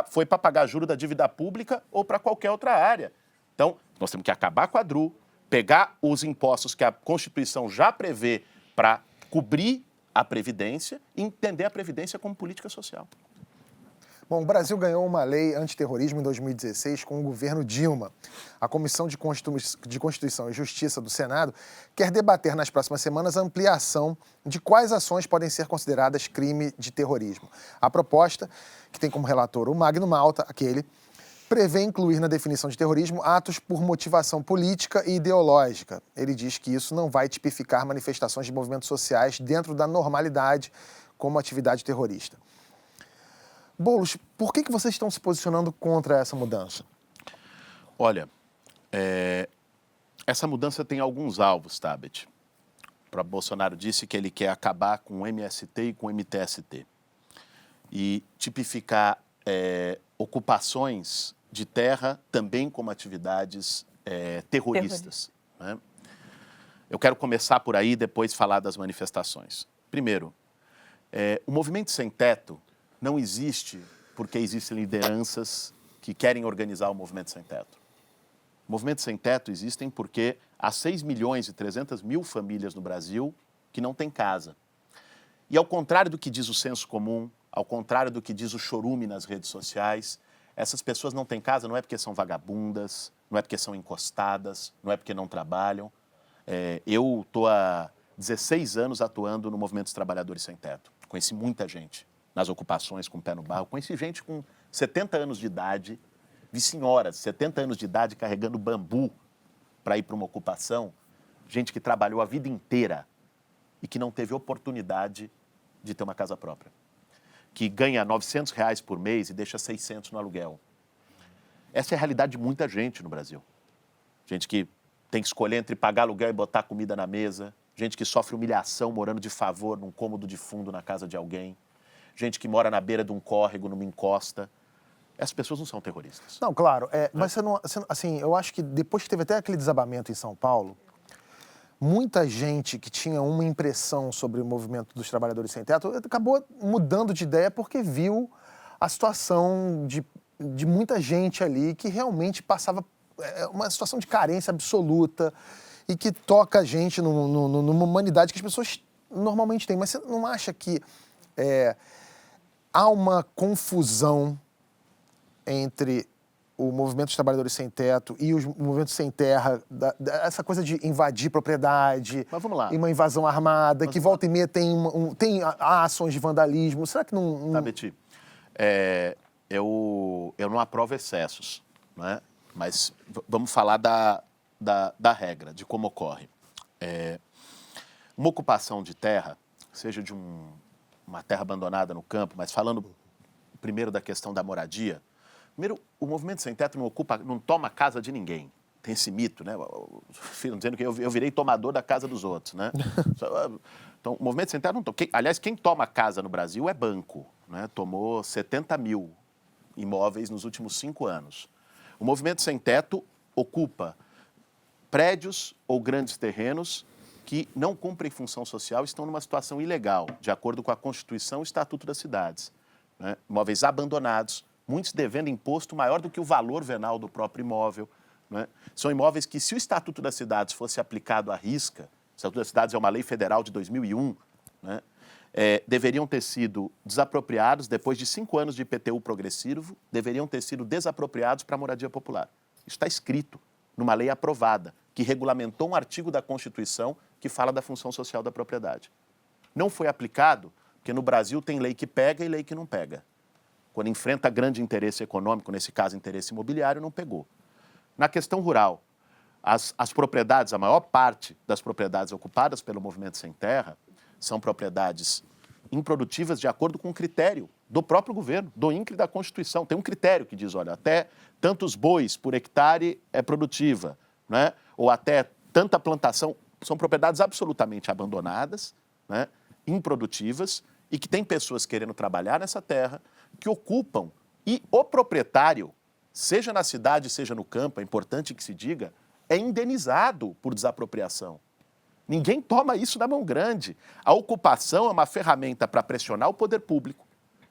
foi para pagar juro da dívida pública ou para qualquer outra área. Então, nós temos que acabar com a DRU, pegar os impostos que a Constituição já prevê para cobrir a Previdência e entender a Previdência como política social. Bom, o Brasil ganhou uma lei antiterrorismo em 2016 com o governo Dilma. A Comissão de Constituição e Justiça do Senado quer debater nas próximas semanas a ampliação de quais ações podem ser consideradas crime de terrorismo. A proposta, que tem como relator o Magno Malta, prevê incluir na definição de terrorismo atos por motivação política e ideológica. Ele diz que isso não vai tipificar manifestações de movimentos sociais dentro da normalidade como atividade terrorista. Boulos, por que vocês estão se posicionando contra essa mudança? Olha, essa mudança tem alguns alvos, Tabet. O próprio Bolsonaro disse que ele quer acabar com o MST e com o MTST. E tipificar ocupações de terra também como atividades terroristas. Né? Eu quero começar por aí e depois falar das manifestações. Primeiro, o movimento sem teto não existe porque existem lideranças que querem organizar o movimento sem teto. O movimento sem teto existem porque há 6.300.000 famílias no Brasil que não têm casa. E ao contrário do que diz o senso comum, ao contrário do que diz o chorume nas redes sociais, essas pessoas não têm casa não é porque são vagabundas, não é porque são encostadas, não é porque não trabalham. Eu estou há 16 anos atuando no movimento dos trabalhadores sem teto. Conheci muita gente nas ocupações com o pé no barro. Conheci gente com 70 anos de idade, vi senhoras, 70 anos de idade, carregando bambu para ir para uma ocupação. Gente que trabalhou a vida inteira e que não teve oportunidade de ter uma casa própria. Que ganha R$900 por mês e deixa 600 no aluguel. Essa é a realidade de muita gente no Brasil. Gente que tem que escolher entre pagar aluguel e botar comida na mesa. Gente que sofre humilhação morando de favor num cômodo de fundo na casa de alguém. Gente que mora na beira de um córrego, numa encosta. Essas pessoas não são terroristas. Não, claro. Mas você não, assim, eu acho que depois que teve até aquele desabamento em São Paulo, muita gente que tinha uma impressão sobre o movimento dos trabalhadores sem teto acabou mudando de ideia porque viu a situação de muita gente ali que realmente passava uma situação de carência absoluta e que toca a gente numa humanidade que as pessoas normalmente têm. Mas você não acha que há uma confusão entre o movimento dos trabalhadores sem teto e os movimentos sem terra, essa coisa de invadir propriedade, mas vamos lá. E uma invasão armada, que volta e meia tem ações de vandalismo? Será que não... Tá, Betty, eu não aprovo excessos, né? Mas vamos falar da regra, de como ocorre. Uma ocupação de terra, seja de uma terra abandonada no campo, mas falando primeiro da questão da moradia, primeiro, o movimento sem teto não toma casa de ninguém. Tem esse mito, né? O filho dizendo que eu virei tomador da casa dos outros, né? Então, o movimento sem teto não toma. Aliás, quem toma casa no Brasil é banco, né? Tomou 70 mil imóveis nos últimos 5 anos. O movimento sem teto ocupa prédios ou grandes terrenos que não cumprem função social e estão numa situação ilegal, de acordo com a Constituição e o Estatuto das Cidades. Né? Imóveis abandonados, muitos devendo imposto maior do que o valor venal do próprio imóvel. Né? São imóveis que, se o Estatuto das Cidades fosse aplicado à risca, o Estatuto das Cidades é uma lei federal de 2001, né? Deveriam ter sido desapropriados, depois de 5 anos de IPTU progressivo, deveriam ter sido desapropriados para a moradia popular. Isso está escrito numa lei aprovada, que regulamentou um artigo da Constituição que fala da função social da propriedade. Não foi aplicado, porque no Brasil tem lei que pega e lei que não pega. Quando enfrenta grande interesse econômico, nesse caso interesse imobiliário, não pegou. Na questão rural, as propriedades, a maior parte das propriedades ocupadas pelo Movimento Sem Terra são propriedades improdutivas de acordo com o critério do próprio governo, do INCRE e da Constituição. Tem um critério que diz, olha, até tantos bois por hectare é produtiva, né? Ou até tanta plantação. São propriedades absolutamente abandonadas, né? Improdutivas, e que tem pessoas querendo trabalhar nessa terra, que ocupam, e o proprietário, seja na cidade, seja no campo, é importante que se diga, é indenizado por desapropriação. Ninguém toma isso na mão grande. A ocupação é uma ferramenta para pressionar o poder público,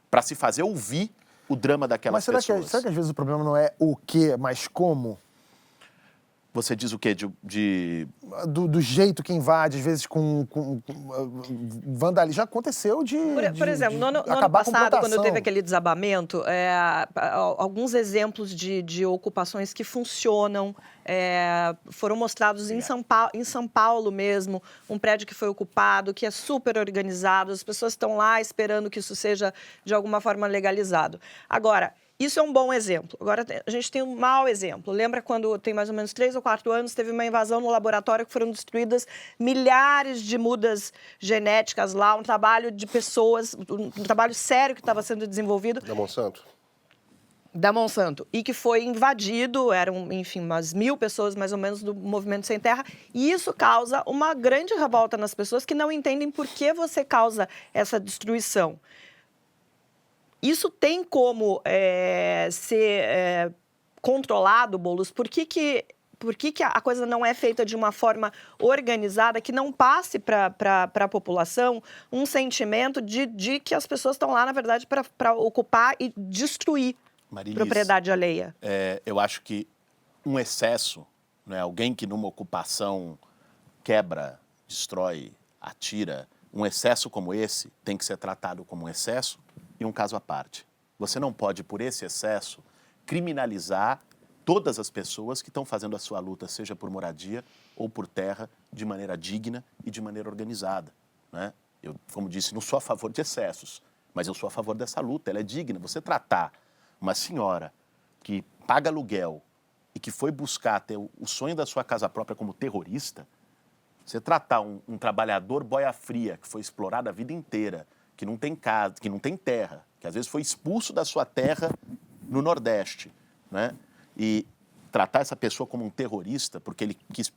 para se fazer ouvir o drama daquelas Mas pessoas. será que às vezes o problema não é o quê, mas como? Você diz o quê? Do jeito que invade, às vezes com vandalismo. Já aconteceu Por exemplo, no ano acabar com passado, quando plantação. teve aquele desabamento, alguns exemplos de ocupações que funcionam foram mostrados em São Paulo mesmo, um prédio que foi ocupado, que é super organizado, as pessoas estão lá esperando que isso seja, de alguma forma, legalizado. Agora, isso é um bom exemplo. Agora, a gente tem um mau exemplo. Lembra quando, tem mais ou menos 3 ou 4 anos, teve uma invasão no laboratório que foram destruídas milhares de mudas genéticas lá, um trabalho de pessoas, um trabalho sério que estava sendo desenvolvido. Da Monsanto, e que foi invadido, eram, enfim, umas 1.000 pessoas, mais ou menos, do Movimento Sem Terra, e isso causa uma grande revolta nas pessoas que não entendem por que você causa essa destruição. Isso tem como ser controlado, Boulos? Por que a coisa não é feita de uma forma organizada, que não passe para a população um sentimento de que as pessoas estão lá, na verdade, para ocupar e destruir Marilis, propriedade alheia? Eu acho que um excesso, né, alguém que numa ocupação quebra, destrói, atira, um excesso como esse tem que ser tratado como um excesso e um caso à parte. Você não pode, por esse excesso, criminalizar todas as pessoas que estão fazendo a sua luta, seja por moradia ou por terra, de maneira digna e de maneira organizada, né? Eu, como disse, não sou a favor de excessos, mas eu sou a favor dessa luta, ela é digna. Você tratar uma senhora que paga aluguel e que foi buscar ter o sonho da sua casa própria como terrorista, você tratar um trabalhador boia fria que foi explorado a vida inteira, que não tem casa, que não tem terra, que às vezes foi expulso da sua terra no Nordeste, né? E tratar essa pessoa como um terrorista porque ele quis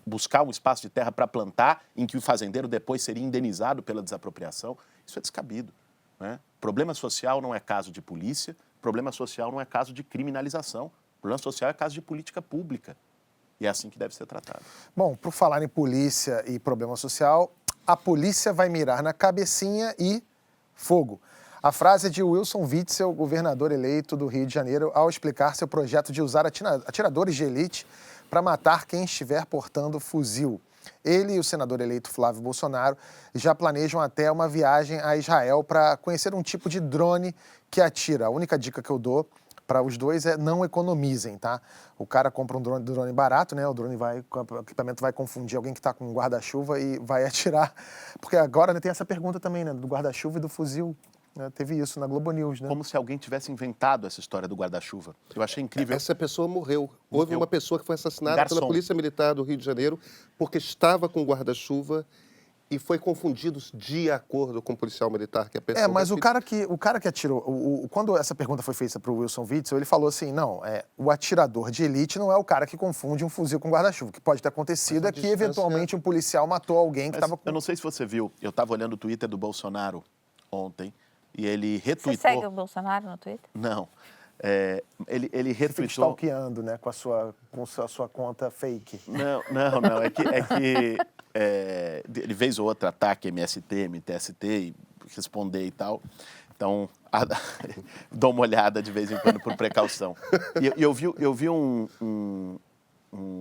buscar um espaço de terra para plantar em que o fazendeiro depois seria indenizado pela desapropriação, isso é descabido, né? Problema social não é caso de polícia, problema social não é caso de criminalização, problema social é caso de política pública. E é assim que deve ser tratado. Bom, por falar em polícia e problema social, a polícia vai mirar na cabecinha e fogo. A frase é de Wilson Witzel, governador eleito do Rio de Janeiro, ao explicar seu projeto de usar atiradores de elite para matar quem estiver portando fuzil. Ele e o senador eleito Flávio Bolsonaro já planejam até uma viagem a Israel para conhecer um tipo de drone que atira. A única dica que eu dou para os dois é não economizem, tá? O cara compra um drone barato, né? O equipamento vai confundir alguém que está com um guarda-chuva e vai atirar. Porque agora, né, tem essa pergunta também, né? Do guarda-chuva e do fuzil. Né? Teve isso na Globo News, né? Como se alguém tivesse inventado essa história do guarda-chuva. Eu achei incrível. Essa pessoa morreu. Houve uma pessoa que foi assassinada Garçom. pela Polícia Militar do Rio de Janeiro porque estava com guarda-chuva e foi confundido de acordo com o policial militar que a pessoa... Mas o cara que atirou... Quando essa pergunta foi feita para o Wilson Witzel, ele falou assim, não, o atirador de elite não é o cara que confunde um fuzil com guarda-chuva. O que pode ter acontecido é que, eventualmente, um policial matou alguém que estava com... Eu não sei se você viu, eu estava olhando o Twitter do Bolsonaro ontem e ele retweetou... Você segue o Bolsonaro no Twitter? Não. Ele Fica retweetou... stalkeando, né, com a sua conta fake. Não. É que ele vez ou outra ataca MST, MTST e responder e tal. Então, dou uma olhada de vez em quando por precaução. E eu vi um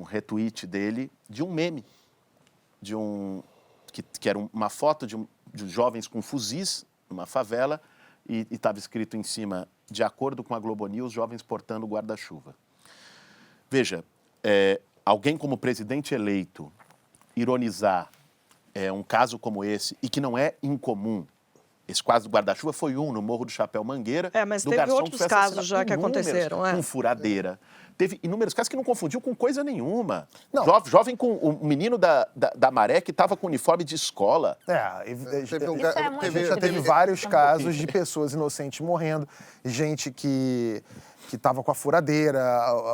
retweet dele de um meme, que era uma foto de jovens com fuzis numa favela e estava escrito em cima, de acordo com a Globo News, jovens portando guarda-chuva. Veja, alguém como presidente eleito ironizar um caso como esse, e que não é incomum. Esse caso do guarda-chuva foi no Morro do Chapéu Mangueira. Mas do teve garçom outros foi casos assassinado. já que Inúmeros, aconteceram. Com furadeira. Teve inúmeros casos que não confundiu com coisa nenhuma. Não. Jovem com o menino da Maré que estava com uniforme de escola. Já teve vários casos de pessoas inocentes morrendo, gente que estava com a furadeira,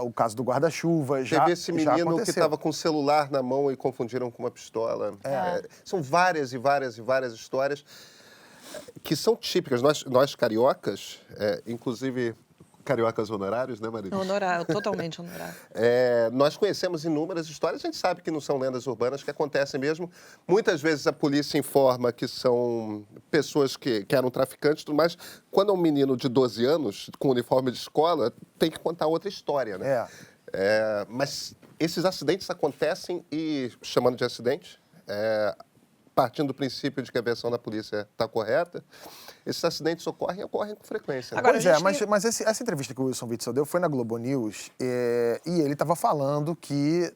o caso do guarda-chuva. Teve esse menino que aconteceu. estava com o celular na mão e confundiram com uma pistola. São várias e várias e várias histórias que são típicas. Nós cariocas, inclusive cariocas honorários, né, Marília? Honorário, totalmente honorário. Nós conhecemos inúmeras histórias, a gente sabe que não são lendas urbanas, que acontecem mesmo. Muitas vezes a polícia informa que são pessoas que eram traficantes, tudo mais. Quando é um menino de 12 anos, com uniforme de escola, tem que contar outra história, né? Mas esses acidentes acontecem e, chamando de acidente, partindo do princípio de que a versão da polícia está correta, esses acidentes ocorrem com frequência. Né? Agora, Mas essa entrevista que o Wilson Witzel deu foi na Globo News e ele estava falando que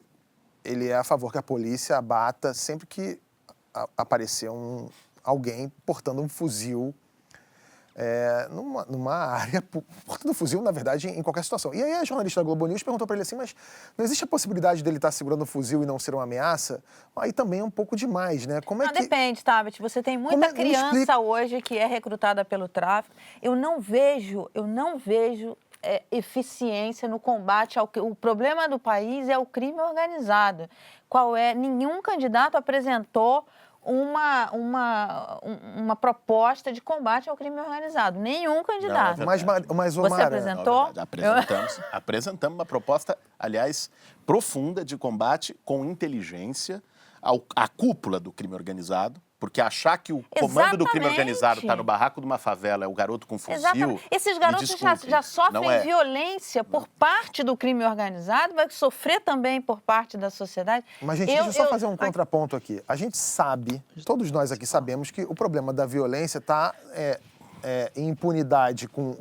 ele é a favor que a polícia abata sempre que aparecer alguém portando um fuzil numa área, portando um fuzil, na verdade, em qualquer situação. E aí a jornalista da Globo News perguntou para ele assim, mas não existe a possibilidade dele estar segurando um fuzil e não ser uma ameaça? Aí também é um pouco demais, né? Depende, Tabet. Você tem muita criança hoje que é recrutada pelo tráfico. Eu não vejo eficiência no combate ao... O problema do país é o crime organizado. Nenhum candidato apresentou uma proposta de combate ao crime organizado. Nenhum candidato. Você apresentou? Apresentamos uma proposta, aliás, profunda de combate com inteligência à cúpula do crime organizado, porque achar que o comando do crime organizado está no barraco de uma favela, é o garoto com fuzil... Exatamente. Esses garotos já sofrem violência por parte do crime organizado, vai sofrer também por parte da sociedade. Mas, gente, deixa eu só fazer um contraponto aqui. A gente sabe, todos nós aqui sabemos que o problema da violência está em impunidade com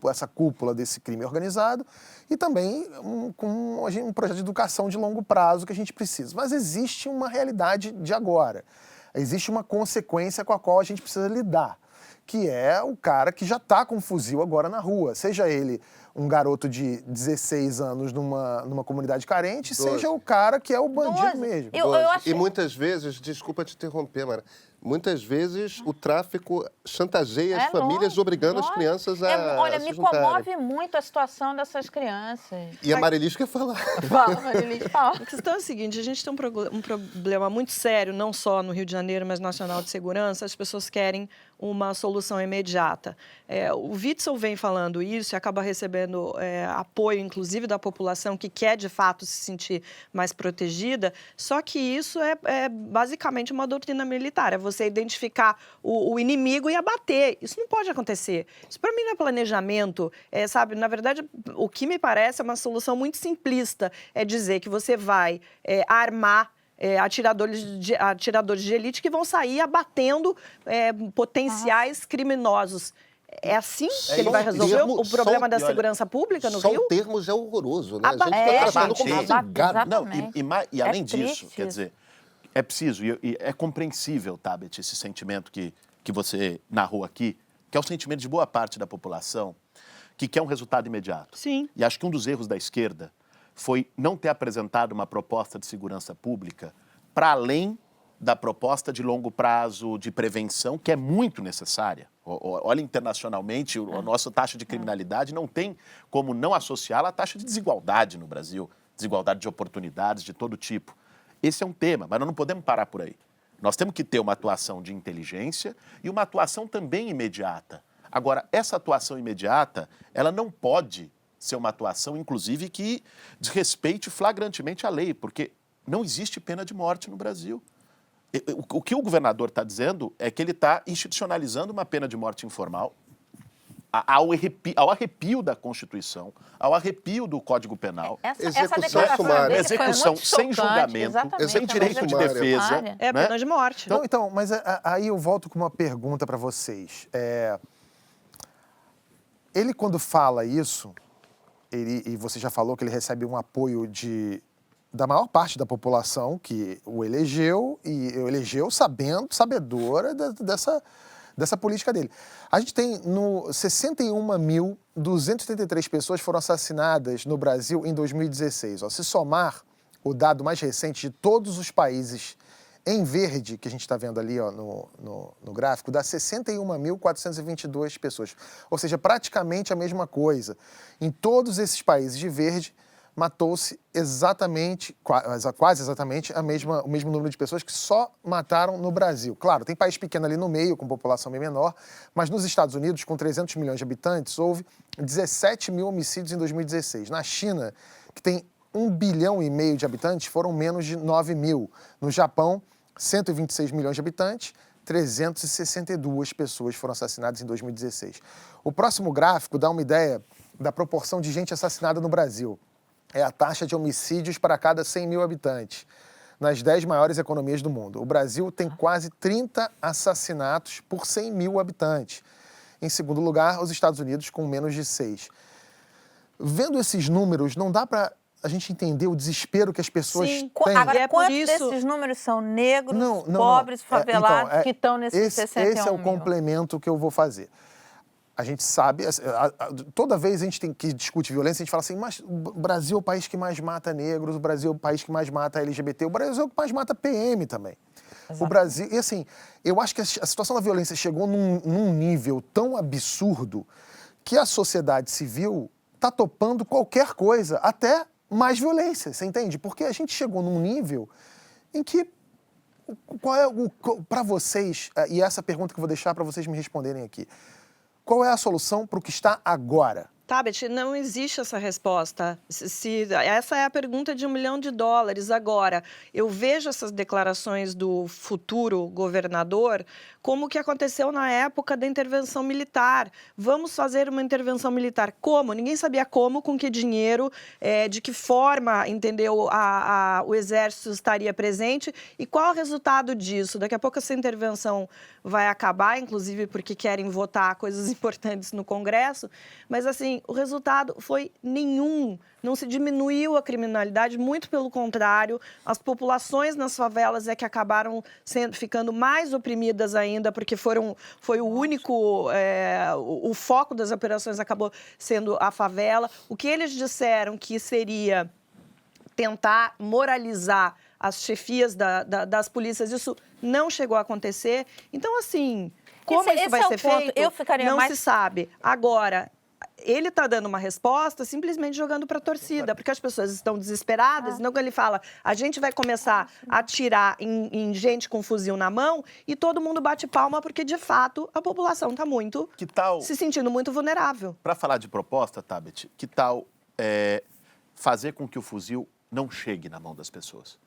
essa cúpula desse crime organizado e também com um projeto de educação de longo prazo que a gente precisa. Mas existe uma realidade de agora. Existe uma consequência com a qual a gente precisa lidar, que é o cara que já está com um fuzil agora na rua, seja ele um garoto de 16 anos numa comunidade carente, 12. seja o cara que é o bandido mesmo. E muitas vezes, desculpa te interromper, Mara, muitas vezes o tráfico chantageia as famílias, obrigando as crianças a Olha, se me juntarem. comove muito a situação dessas crianças. E a Marilis quer falar. Fala, Marilis, fala. A questão é a seguinte, a gente tem um problema muito sério, não só no Rio de Janeiro, mas nacional de segurança. As pessoas querem uma solução imediata. O Witzel vem falando isso e acaba recebendo apoio, inclusive, da população que quer, de fato, se sentir mais protegida, só que isso é basicamente uma doutrina militar, é você identificar o inimigo e abater. Isso não pode acontecer. Isso, para mim, não é planejamento, sabe? Na verdade, o que me parece é uma solução muito simplista, é dizer que você vai armar atiradores de elite que vão sair abatendo potenciais criminosos. É assim que ele vai resolver o problema da segurança pública no Rio? Só o termo já é horroroso, né? A gente está tratando como gado. Não, e além disso, quer dizer, é preciso, e é compreensível, Tabet, esse sentimento que você narrou aqui, que é o sentimento de boa parte da população, que quer um resultado imediato. Sim. E acho que um dos erros da esquerda foi não ter apresentado uma proposta de segurança pública para além da proposta de longo prazo de prevenção, que é muito necessária. Olha, internacionalmente, a nossa taxa de criminalidade não tem como não associá-la à taxa de desigualdade no Brasil, desigualdade de oportunidades de todo tipo. Esse é um tema, mas nós não podemos parar por aí. Nós temos que ter uma atuação de inteligência e uma atuação também imediata. Agora, essa atuação imediata, ela não pode ser uma atuação, inclusive, que desrespeite flagrantemente a lei, porque não existe pena de morte no Brasil. O que o governador está dizendo é que ele está institucionalizando uma pena de morte informal ao arrepio da Constituição, ao arrepio do Código Penal. Execução sumária. Execução sem julgamento, sem direito de defesa. Pena de morte. Então, mas aí eu volto com uma pergunta para vocês. Ele, quando fala isso, e você já falou que ele recebe um apoio de da maior parte da população que o elegeu e o elegeu sabedora dessa política dele. A gente tem 61.283 pessoas foram assassinadas no Brasil em 2016. Ó, se somar o dado mais recente de todos os países em verde, que a gente está vendo ali ó, no gráfico, dá 61.422 pessoas. Ou seja, praticamente a mesma coisa. Em todos esses países de verde, matou-se quase exatamente o mesmo número de pessoas que só mataram no Brasil. Claro, tem país pequeno ali no meio, com população bem menor, mas nos Estados Unidos, com 300 milhões de habitantes, houve 17 mil homicídios em 2016. Na China, que tem 1,5 bilhão de habitantes, foram menos de 9 mil. No Japão, 126 milhões de habitantes, 362 pessoas foram assassinadas em 2016. O próximo gráfico dá uma ideia da proporção de gente assassinada no Brasil. É a taxa de homicídios para cada 100 mil habitantes, nas 10 maiores economias do mundo. O Brasil tem quase 30 assassinatos por 100 mil habitantes. Em segundo lugar, os Estados Unidos, com menos de 6. Vendo esses números, não dá para a gente entender o desespero que as pessoas Sim, têm. Agora, é por quantos isso- desses números são negros, Não. pobres, favelados, Então, que estão nesses 61 esse é o mil? complemento que eu vou fazer. A gente sabe, toda vez a gente tem que discute violência, a gente fala assim, mas o Brasil é o país que mais mata negros, o Brasil é o país que mais mata LGBT, o Brasil é o que mais mata PM também. O Brasil, e assim, eu acho que a situação da violência chegou num nível tão absurdo que a sociedade civil está topando qualquer coisa, até mais violência, você entende? Porque a gente chegou num nível em que, para vocês, e essa pergunta que eu vou deixar para vocês me responderem aqui, qual é a solução para o que está agora? Tabet, não existe essa resposta. Essa é a pergunta de $1 milhão. Agora, eu vejo essas declarações do futuro governador como o que aconteceu na época da intervenção militar. Vamos fazer uma intervenção militar. Como? Ninguém sabia como, com que dinheiro, de que forma, entendeu, o Exército estaria presente e qual o resultado disso. Daqui a pouco essa intervenção vai acabar, inclusive porque querem votar coisas importantes no Congresso, mas assim, o resultado foi nenhum. Não se diminuiu a criminalidade, muito pelo contrário. As populações nas favelas é que acabaram ficando mais oprimidas ainda, porque foi o único, o foco das operações acabou sendo a favela. O que eles disseram que seria tentar moralizar as chefias das polícias, isso não chegou a acontecer. Então, assim, como isso vai ser feito, não se sabe. Agora, ele está dando uma resposta simplesmente jogando para a torcida, porque as pessoas estão desesperadas. Então, quando ele fala, a gente vai começar a atirar em gente com fuzil na mão e todo mundo bate palma porque, de fato, a população está se sentindo muito vulnerável. Para falar de proposta, Tabet, que tal fazer com que o fuzil não chegue na mão das pessoas?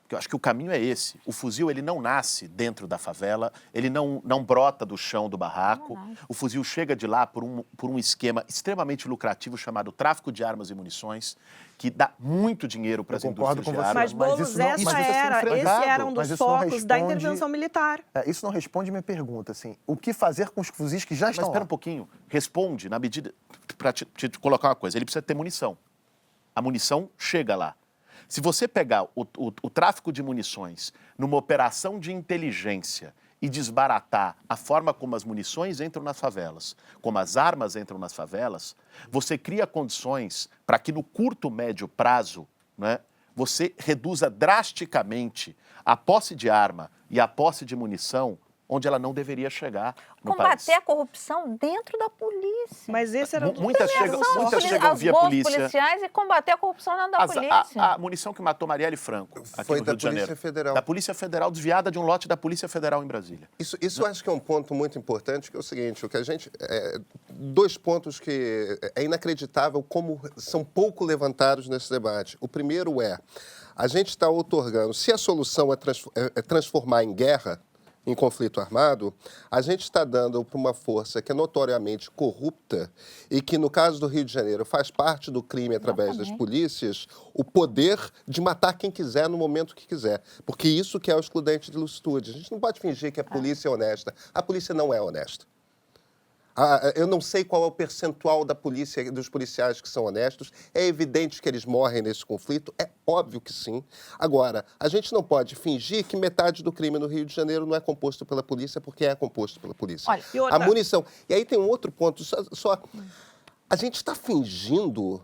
Porque eu acho que o caminho é esse. O fuzil, ele não nasce dentro da favela, ele não brota do chão do barraco. O fuzil chega de lá por um esquema extremamente lucrativo chamado tráfico de armas e munições, que dá muito dinheiro para as indústrias de armas. Mas, Boulos, esse era um dos focos da intervenção militar. Isso não responde minha pergunta, assim. O que fazer com os fuzis que já estão lá? Mas espera um pouquinho. Responde na medida... Para te colocar uma coisa, ele precisa ter munição. A munição chega lá. Se você pegar o tráfico de munições numa operação de inteligência e desbaratar a forma como as munições entram nas favelas, como as armas entram nas favelas, você cria condições para que no curto, médio prazo, né, você reduza drasticamente a posse de arma e a posse de munição onde ela não deveria chegar no país. Combater a corrupção dentro da polícia. Mas esse era muitas chegam via polícia. Policiais e combater a corrupção dentro da polícia. A munição que matou Marielle Franco aqui Foi no da Rio de Janeiro. Polícia Federal. Da Polícia Federal, desviada de um lote da Polícia Federal em Brasília. Isso eu acho que é um ponto muito importante, que é o seguinte, o que a gente... dois pontos que é inacreditável como são pouco levantados nesse debate. O primeiro a gente está outorgando, se a solução é transformar em guerra, em conflito armado, a gente está dando para uma força que é notoriamente corrupta e que, no caso do Rio de Janeiro, faz parte do crime através das polícias, o poder de matar quem quiser no momento que quiser. Porque isso que é o excludente de licitude. A gente não pode fingir que a polícia é honesta. A polícia não é honesta. Eu não sei qual é o percentual da polícia, dos policiais que são honestos. É evidente que eles morrem nesse conflito? É óbvio que sim. Agora, a gente não pode fingir que metade do crime no Rio de Janeiro não é composto pela polícia, porque é composto pela polícia. Olha, e outra- A munição... E aí tem um outro ponto, a gente está fingindo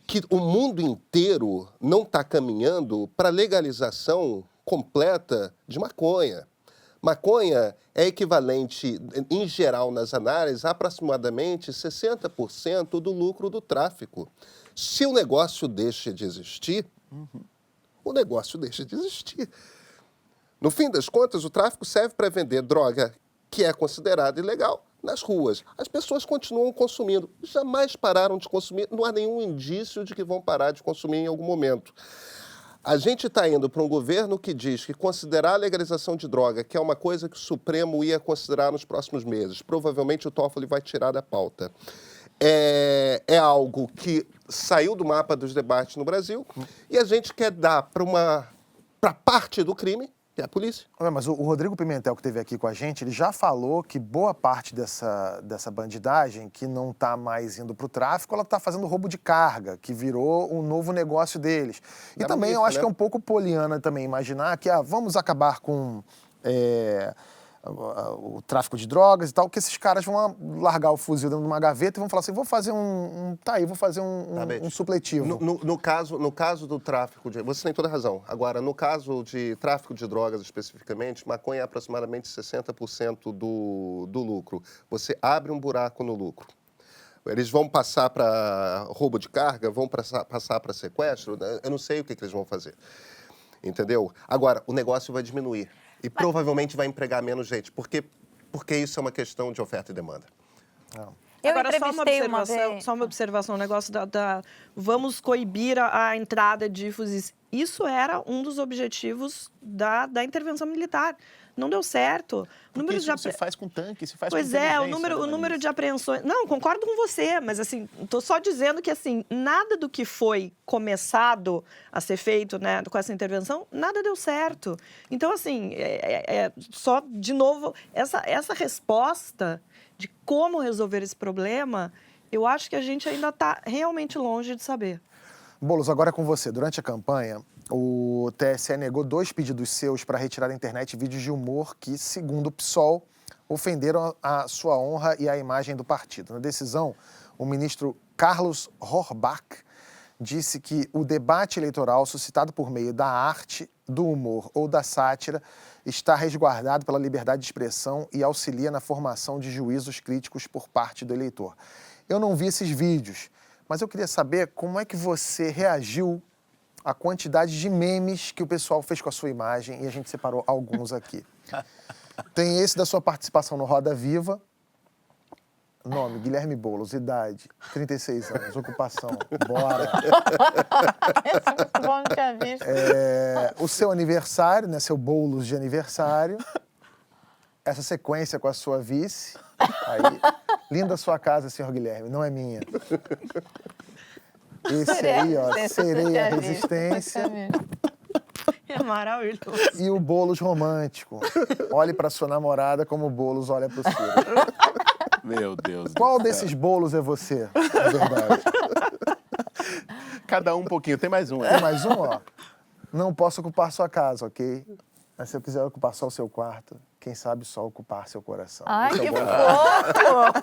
que o mundo inteiro não está caminhando para a legalização completa de maconha. Maconha é equivalente, em geral, nas análises, a aproximadamente 60% do lucro do tráfico. Se o negócio deixa de existir, o negócio deixa de existir. No fim das contas, o tráfico serve para vender droga que é considerada ilegal nas ruas. As pessoas continuam consumindo, jamais pararam de consumir, não há nenhum indício de que vão parar de consumir em algum momento. A gente está indo para um governo que diz que considerar a legalização de droga, que é uma coisa que o Supremo ia considerar nos próximos meses, provavelmente o Toffoli vai tirar da pauta, é algo que saiu do mapa dos debates no Brasil e a gente quer dar para parte do crime, que é a polícia. Mas o Rodrigo Pimentel, que esteve aqui com a gente, ele já falou que boa parte dessa bandidagem, que não está mais indo para o tráfico, ela está fazendo roubo de carga, que virou um novo negócio deles. E também eu acho que é um pouco poliana também imaginar que vamos acabar com o tráfico de drogas e tal, que esses caras vão largar o fuzil dentro de uma gaveta e vão falar assim, vou fazer vou fazer um supletivo. No caso do tráfico de... Você tem toda a razão. Agora, no caso de tráfico de drogas especificamente, maconha é aproximadamente 60% do lucro. Você abre um buraco no lucro. Eles vão passar para roubo de carga, vão passar para sequestro, eu não sei o que eles vão fazer. Entendeu? Agora, o negócio vai diminuir. E provavelmente vai empregar menos gente, porque isso é uma questão de oferta e demanda. Agora, só uma observação, o negócio vamos coibir a entrada de fuzis. Isso era um dos objetivos da intervenção militar. Não deu certo. Porque isso se faz com tanque, se faz com o número de apreensões... Não, concordo com você, mas assim, estou só dizendo que assim, nada do que foi começado a ser feito, né, com essa intervenção, nada deu certo. Então, assim, só, de novo, essa resposta de como resolver esse problema, eu acho que a gente ainda está realmente longe de saber. Boulos, agora é com você. Durante a campanha, o TSE negou 2 pedidos seus para retirar da internet vídeos de humor que, segundo o PSOL, ofenderam a sua honra e a imagem do partido. Na decisão, o ministro Carlos Horbach disse que o debate eleitoral suscitado por meio da arte, do humor ou da sátira está resguardado pela liberdade de expressão e auxilia na formação de juízos críticos por parte do eleitor. Eu não vi esses vídeos, mas eu queria saber como é que você reagiu à quantidade de memes que o pessoal fez com a sua imagem, e a gente separou alguns aqui. Tem esse da sua participação no Roda Viva. Nome, Guilherme Boulos, idade, 36 anos, ocupação, bora. Esse é muito bom, não tinha visto. O seu aniversário, né, seu Boulos de aniversário. Essa sequência com a sua vice. Aí, linda sua casa, senhor Guilherme, não é minha. Esse aí, ó, Sereia Resistência. É maravilhoso. E o Boulos romântico. Olhe para sua namorada como o Boulos olha para o Ciro. Meu Deus. Qual desses bolos é você, na verdade? Cada um pouquinho. Tem mais um, Tem mais um, ó. Não posso ocupar sua casa, ok? Mas se eu quiser ocupar só o seu quarto, quem sabe só ocupar seu coração. Ai, Esse é que o bom. fofo!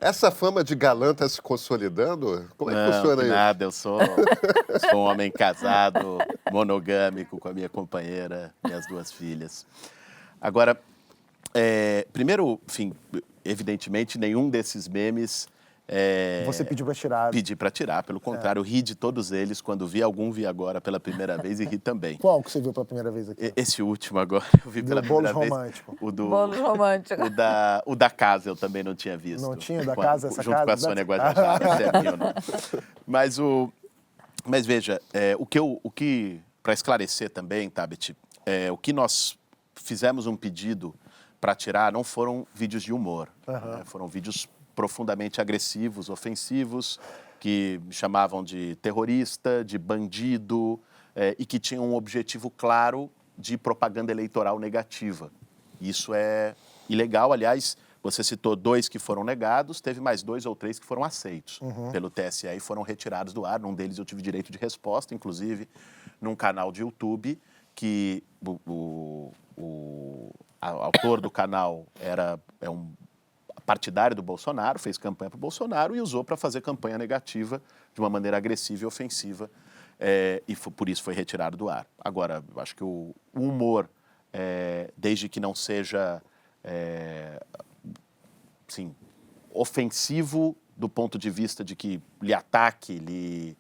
Essa fama de galã está se consolidando? Como é que funciona isso? Nada, eu sou um homem casado, monogâmico, com a minha companheira, minhas 2 filhas. Agora, primeiro, enfim, evidentemente, nenhum desses memes... Você pediu para tirar. Pedi para tirar, pelo contrário, eu ri de todos eles. Quando vi algum, vi agora pela primeira vez e ri também. Qual que você viu pela primeira vez aqui? Esse último agora, eu vi pela Boulos primeira vez. romântico. Boulos romântico. O da casa eu também não tinha visto. Não tinha da casa, essa junto casa? com a Sônia Guajajara, esse é meu, não. Mas veja, para esclarecer também, Tabet, o que nós fizemos um pedido para tirar não foram vídeos de humor, né? Foram vídeos profundamente agressivos, ofensivos, que me chamavam de terrorista, de bandido, e que tinham um objetivo claro de propaganda eleitoral negativa. Isso é ilegal. Aliás, você citou 2 que foram negados, teve mais 2 ou 3 que foram aceitos pelo TSE e foram retirados do ar. Num deles eu tive direito de resposta, inclusive num canal de YouTube, que o autor do canal é um partidário do Bolsonaro, fez campanha para o Bolsonaro e usou para fazer campanha negativa de uma maneira agressiva e ofensiva, por isso foi retirado do ar. Agora, eu acho que o humor, desde que não seja ofensivo do ponto de vista de que lhe ataque, lhe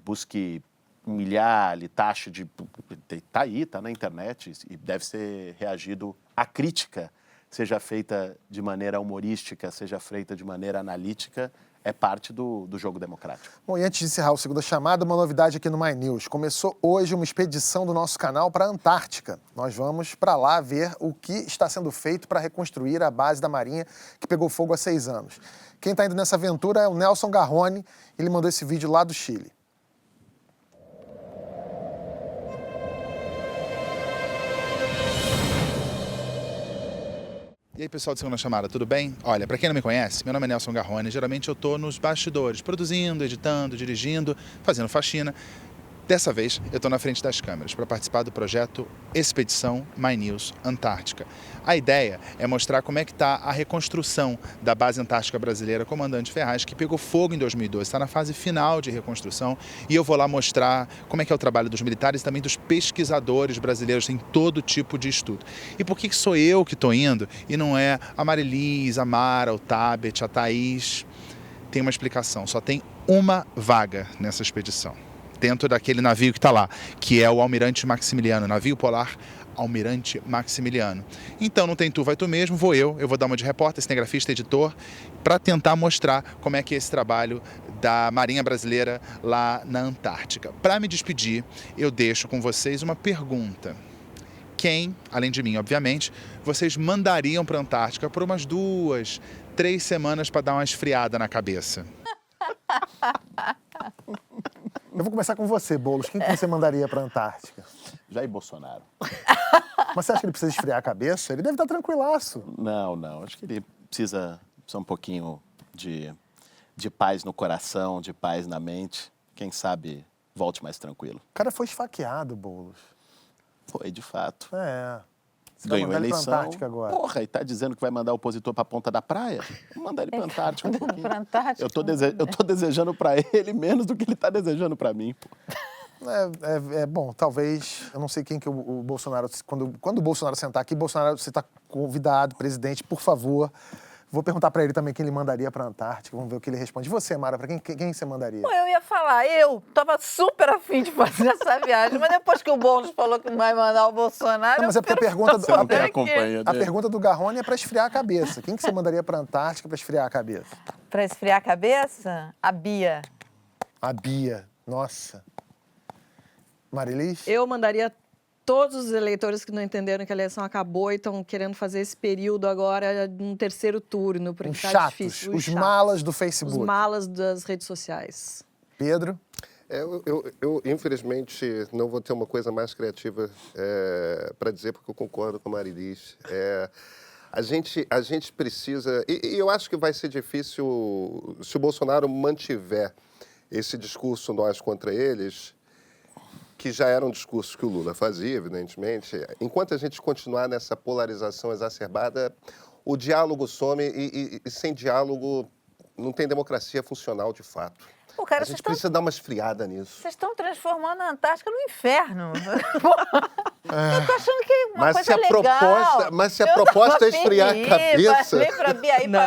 busque humilhar, lhe taxe de... Está aí, está na internet e deve ser reagido à crítica, seja feita de maneira humorística, seja feita de maneira analítica, é parte do jogo democrático. Bom, e antes de encerrar o Segunda Chamada, uma novidade aqui no My News. Começou hoje uma expedição do nosso canal para a Antártica. Nós vamos para lá ver o que está sendo feito para reconstruir a base da Marinha que pegou fogo há 6 anos. Quem está indo nessa aventura é o Nelson Garrone. Ele mandou esse vídeo lá do Chile. E aí, pessoal do Segunda Chamada, tudo bem? Olha, para quem não me conhece, meu nome é Nelson Garrone. Geralmente eu estou nos bastidores, produzindo, editando, dirigindo, fazendo faxina. Dessa vez, eu estou na frente das câmeras para participar do projeto Expedição My News Antártica. A ideia é mostrar como é que está a reconstrução da base antártica brasileira Comandante Ferraz, que pegou fogo em 2012, está na fase final de reconstrução, e eu vou lá mostrar como é que é o trabalho dos militares e também dos pesquisadores brasileiros em todo tipo de estudo. E por que sou eu que estou indo e não é a Marilis, a Mara, o Tabet, a Thaís? Tem uma explicação, só tem uma vaga nessa expedição, dentro daquele navio que está lá, que é o Almirante Maximiliano, navio polar Almirante Maximiliano. Então não tem tu, vai tu mesmo, vou eu vou dar uma de repórter, cinegrafista, editor, para tentar mostrar como é que é esse trabalho da Marinha Brasileira lá na Antártica. Para me despedir, eu deixo com vocês uma pergunta. Quem, além de mim, obviamente, vocês mandariam para a Antártica por umas 2, 3 semanas para dar uma esfriada na cabeça? Eu vou começar com você, Boulos. Quem que você mandaria para a Antártica? Jair Bolsonaro. Mas você acha que ele precisa esfriar a cabeça? Ele deve estar tranquilaço. Não. Acho que ele precisa um pouquinho de paz no coração, de paz na mente. Quem sabe volte mais tranquilo. O cara foi esfaqueado, Boulos. Foi, de fato. Você vai Ganhou a mandar ele pra eleição. Antártica agora. Porra, e tá dizendo que vai mandar o opositor pra ponta da praia? Vou mandar ele pra Antártica um pouquinho. Pra Antártica? Eu tô desejando pra ele menos do que ele tá desejando pra mim, pô. Bom, talvez, eu não sei quem que o Bolsonaro... Quando o Bolsonaro sentar aqui, Bolsonaro, você está convidado, presidente, por favor. Vou perguntar para ele também quem ele mandaria para a Antártica. Vamos ver o que ele responde. E você, Mara, para quem você mandaria? Pô, eu ia falar, eu tava super afim de fazer essa viagem, mas depois que o Boulos falou que vai mandar o Bolsonaro... Não, mas é porque a pergunta do Garrone é para esfriar a cabeça. Quem que você mandaria para a Antártica para esfriar a cabeça? Para esfriar a cabeça? A Bia. A Bia. Nossa. Marilis? Eu mandaria todos os eleitores que não entenderam que a eleição acabou e estão querendo fazer esse período agora num terceiro turno, porque Os tá chatos, difícil. os malas do Facebook. Os malas das redes sociais. Pedro? Eu, infelizmente, não vou ter uma coisa mais criativa para dizer, porque eu concordo com a Marilis. A gente precisa... E eu acho que vai ser difícil, se o Bolsonaro mantiver esse discurso nós contra eles, que já era um discurso que o Lula fazia, evidentemente. Enquanto a gente continuar nessa polarização exacerbada, o diálogo some e sem diálogo não tem democracia funcional de fato. Pô, cara, A gente precisa dar uma esfriada nisso. Vocês estão transformando a Antártica no inferno. Eu tô achando que é uma coisa legal. Mas se a proposta é esfriar a cabeça... Não,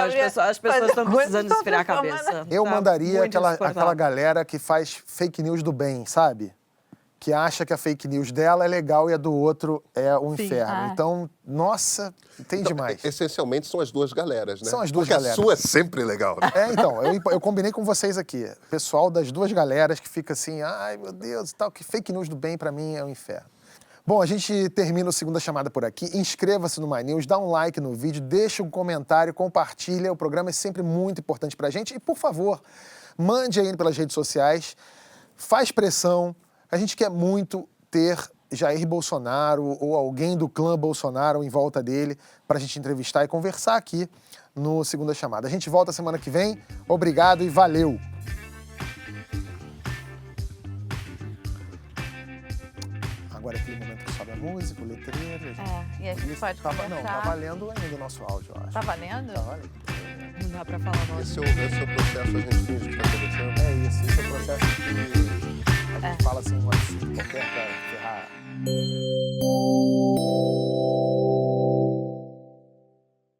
as pessoas estão precisando esfriar a cabeça. Eu mandaria muito aquela galera que faz fake news do bem, sabe? Que acha que a fake news dela é legal e a do outro é o inferno. Então, nossa, tem demais. Essencialmente são as duas galeras, né? São as duas Porque galeras. a sua é sempre legal. Então, eu combinei com vocês aqui. Pessoal das duas galeras que fica assim, ai meu Deus, tal, que fake news do bem pra mim é o inferno. Bom, a gente termina o Segunda Chamada por aqui. Inscreva-se no My News, dá um like no vídeo, deixa um comentário, compartilha. O programa é sempre muito importante pra gente. E, por favor, mande aí pelas redes sociais, faz pressão. A gente quer muito ter Jair Bolsonaro ou alguém do clã Bolsonaro em volta dele para a gente entrevistar e conversar aqui no Segunda Chamada. A gente volta semana que vem. Obrigado e valeu! Agora é aquele momento que sobe a música, o letreiro. E a gente pode conversar. Não, tá valendo ainda o nosso áudio, eu acho. Tá valendo? Tá valendo. Não dá pra falar mal. Esse é o processo, a gente finge que está conversando. É isso, esse é o processo que a gente fala assim, um assunto qualquer, cara.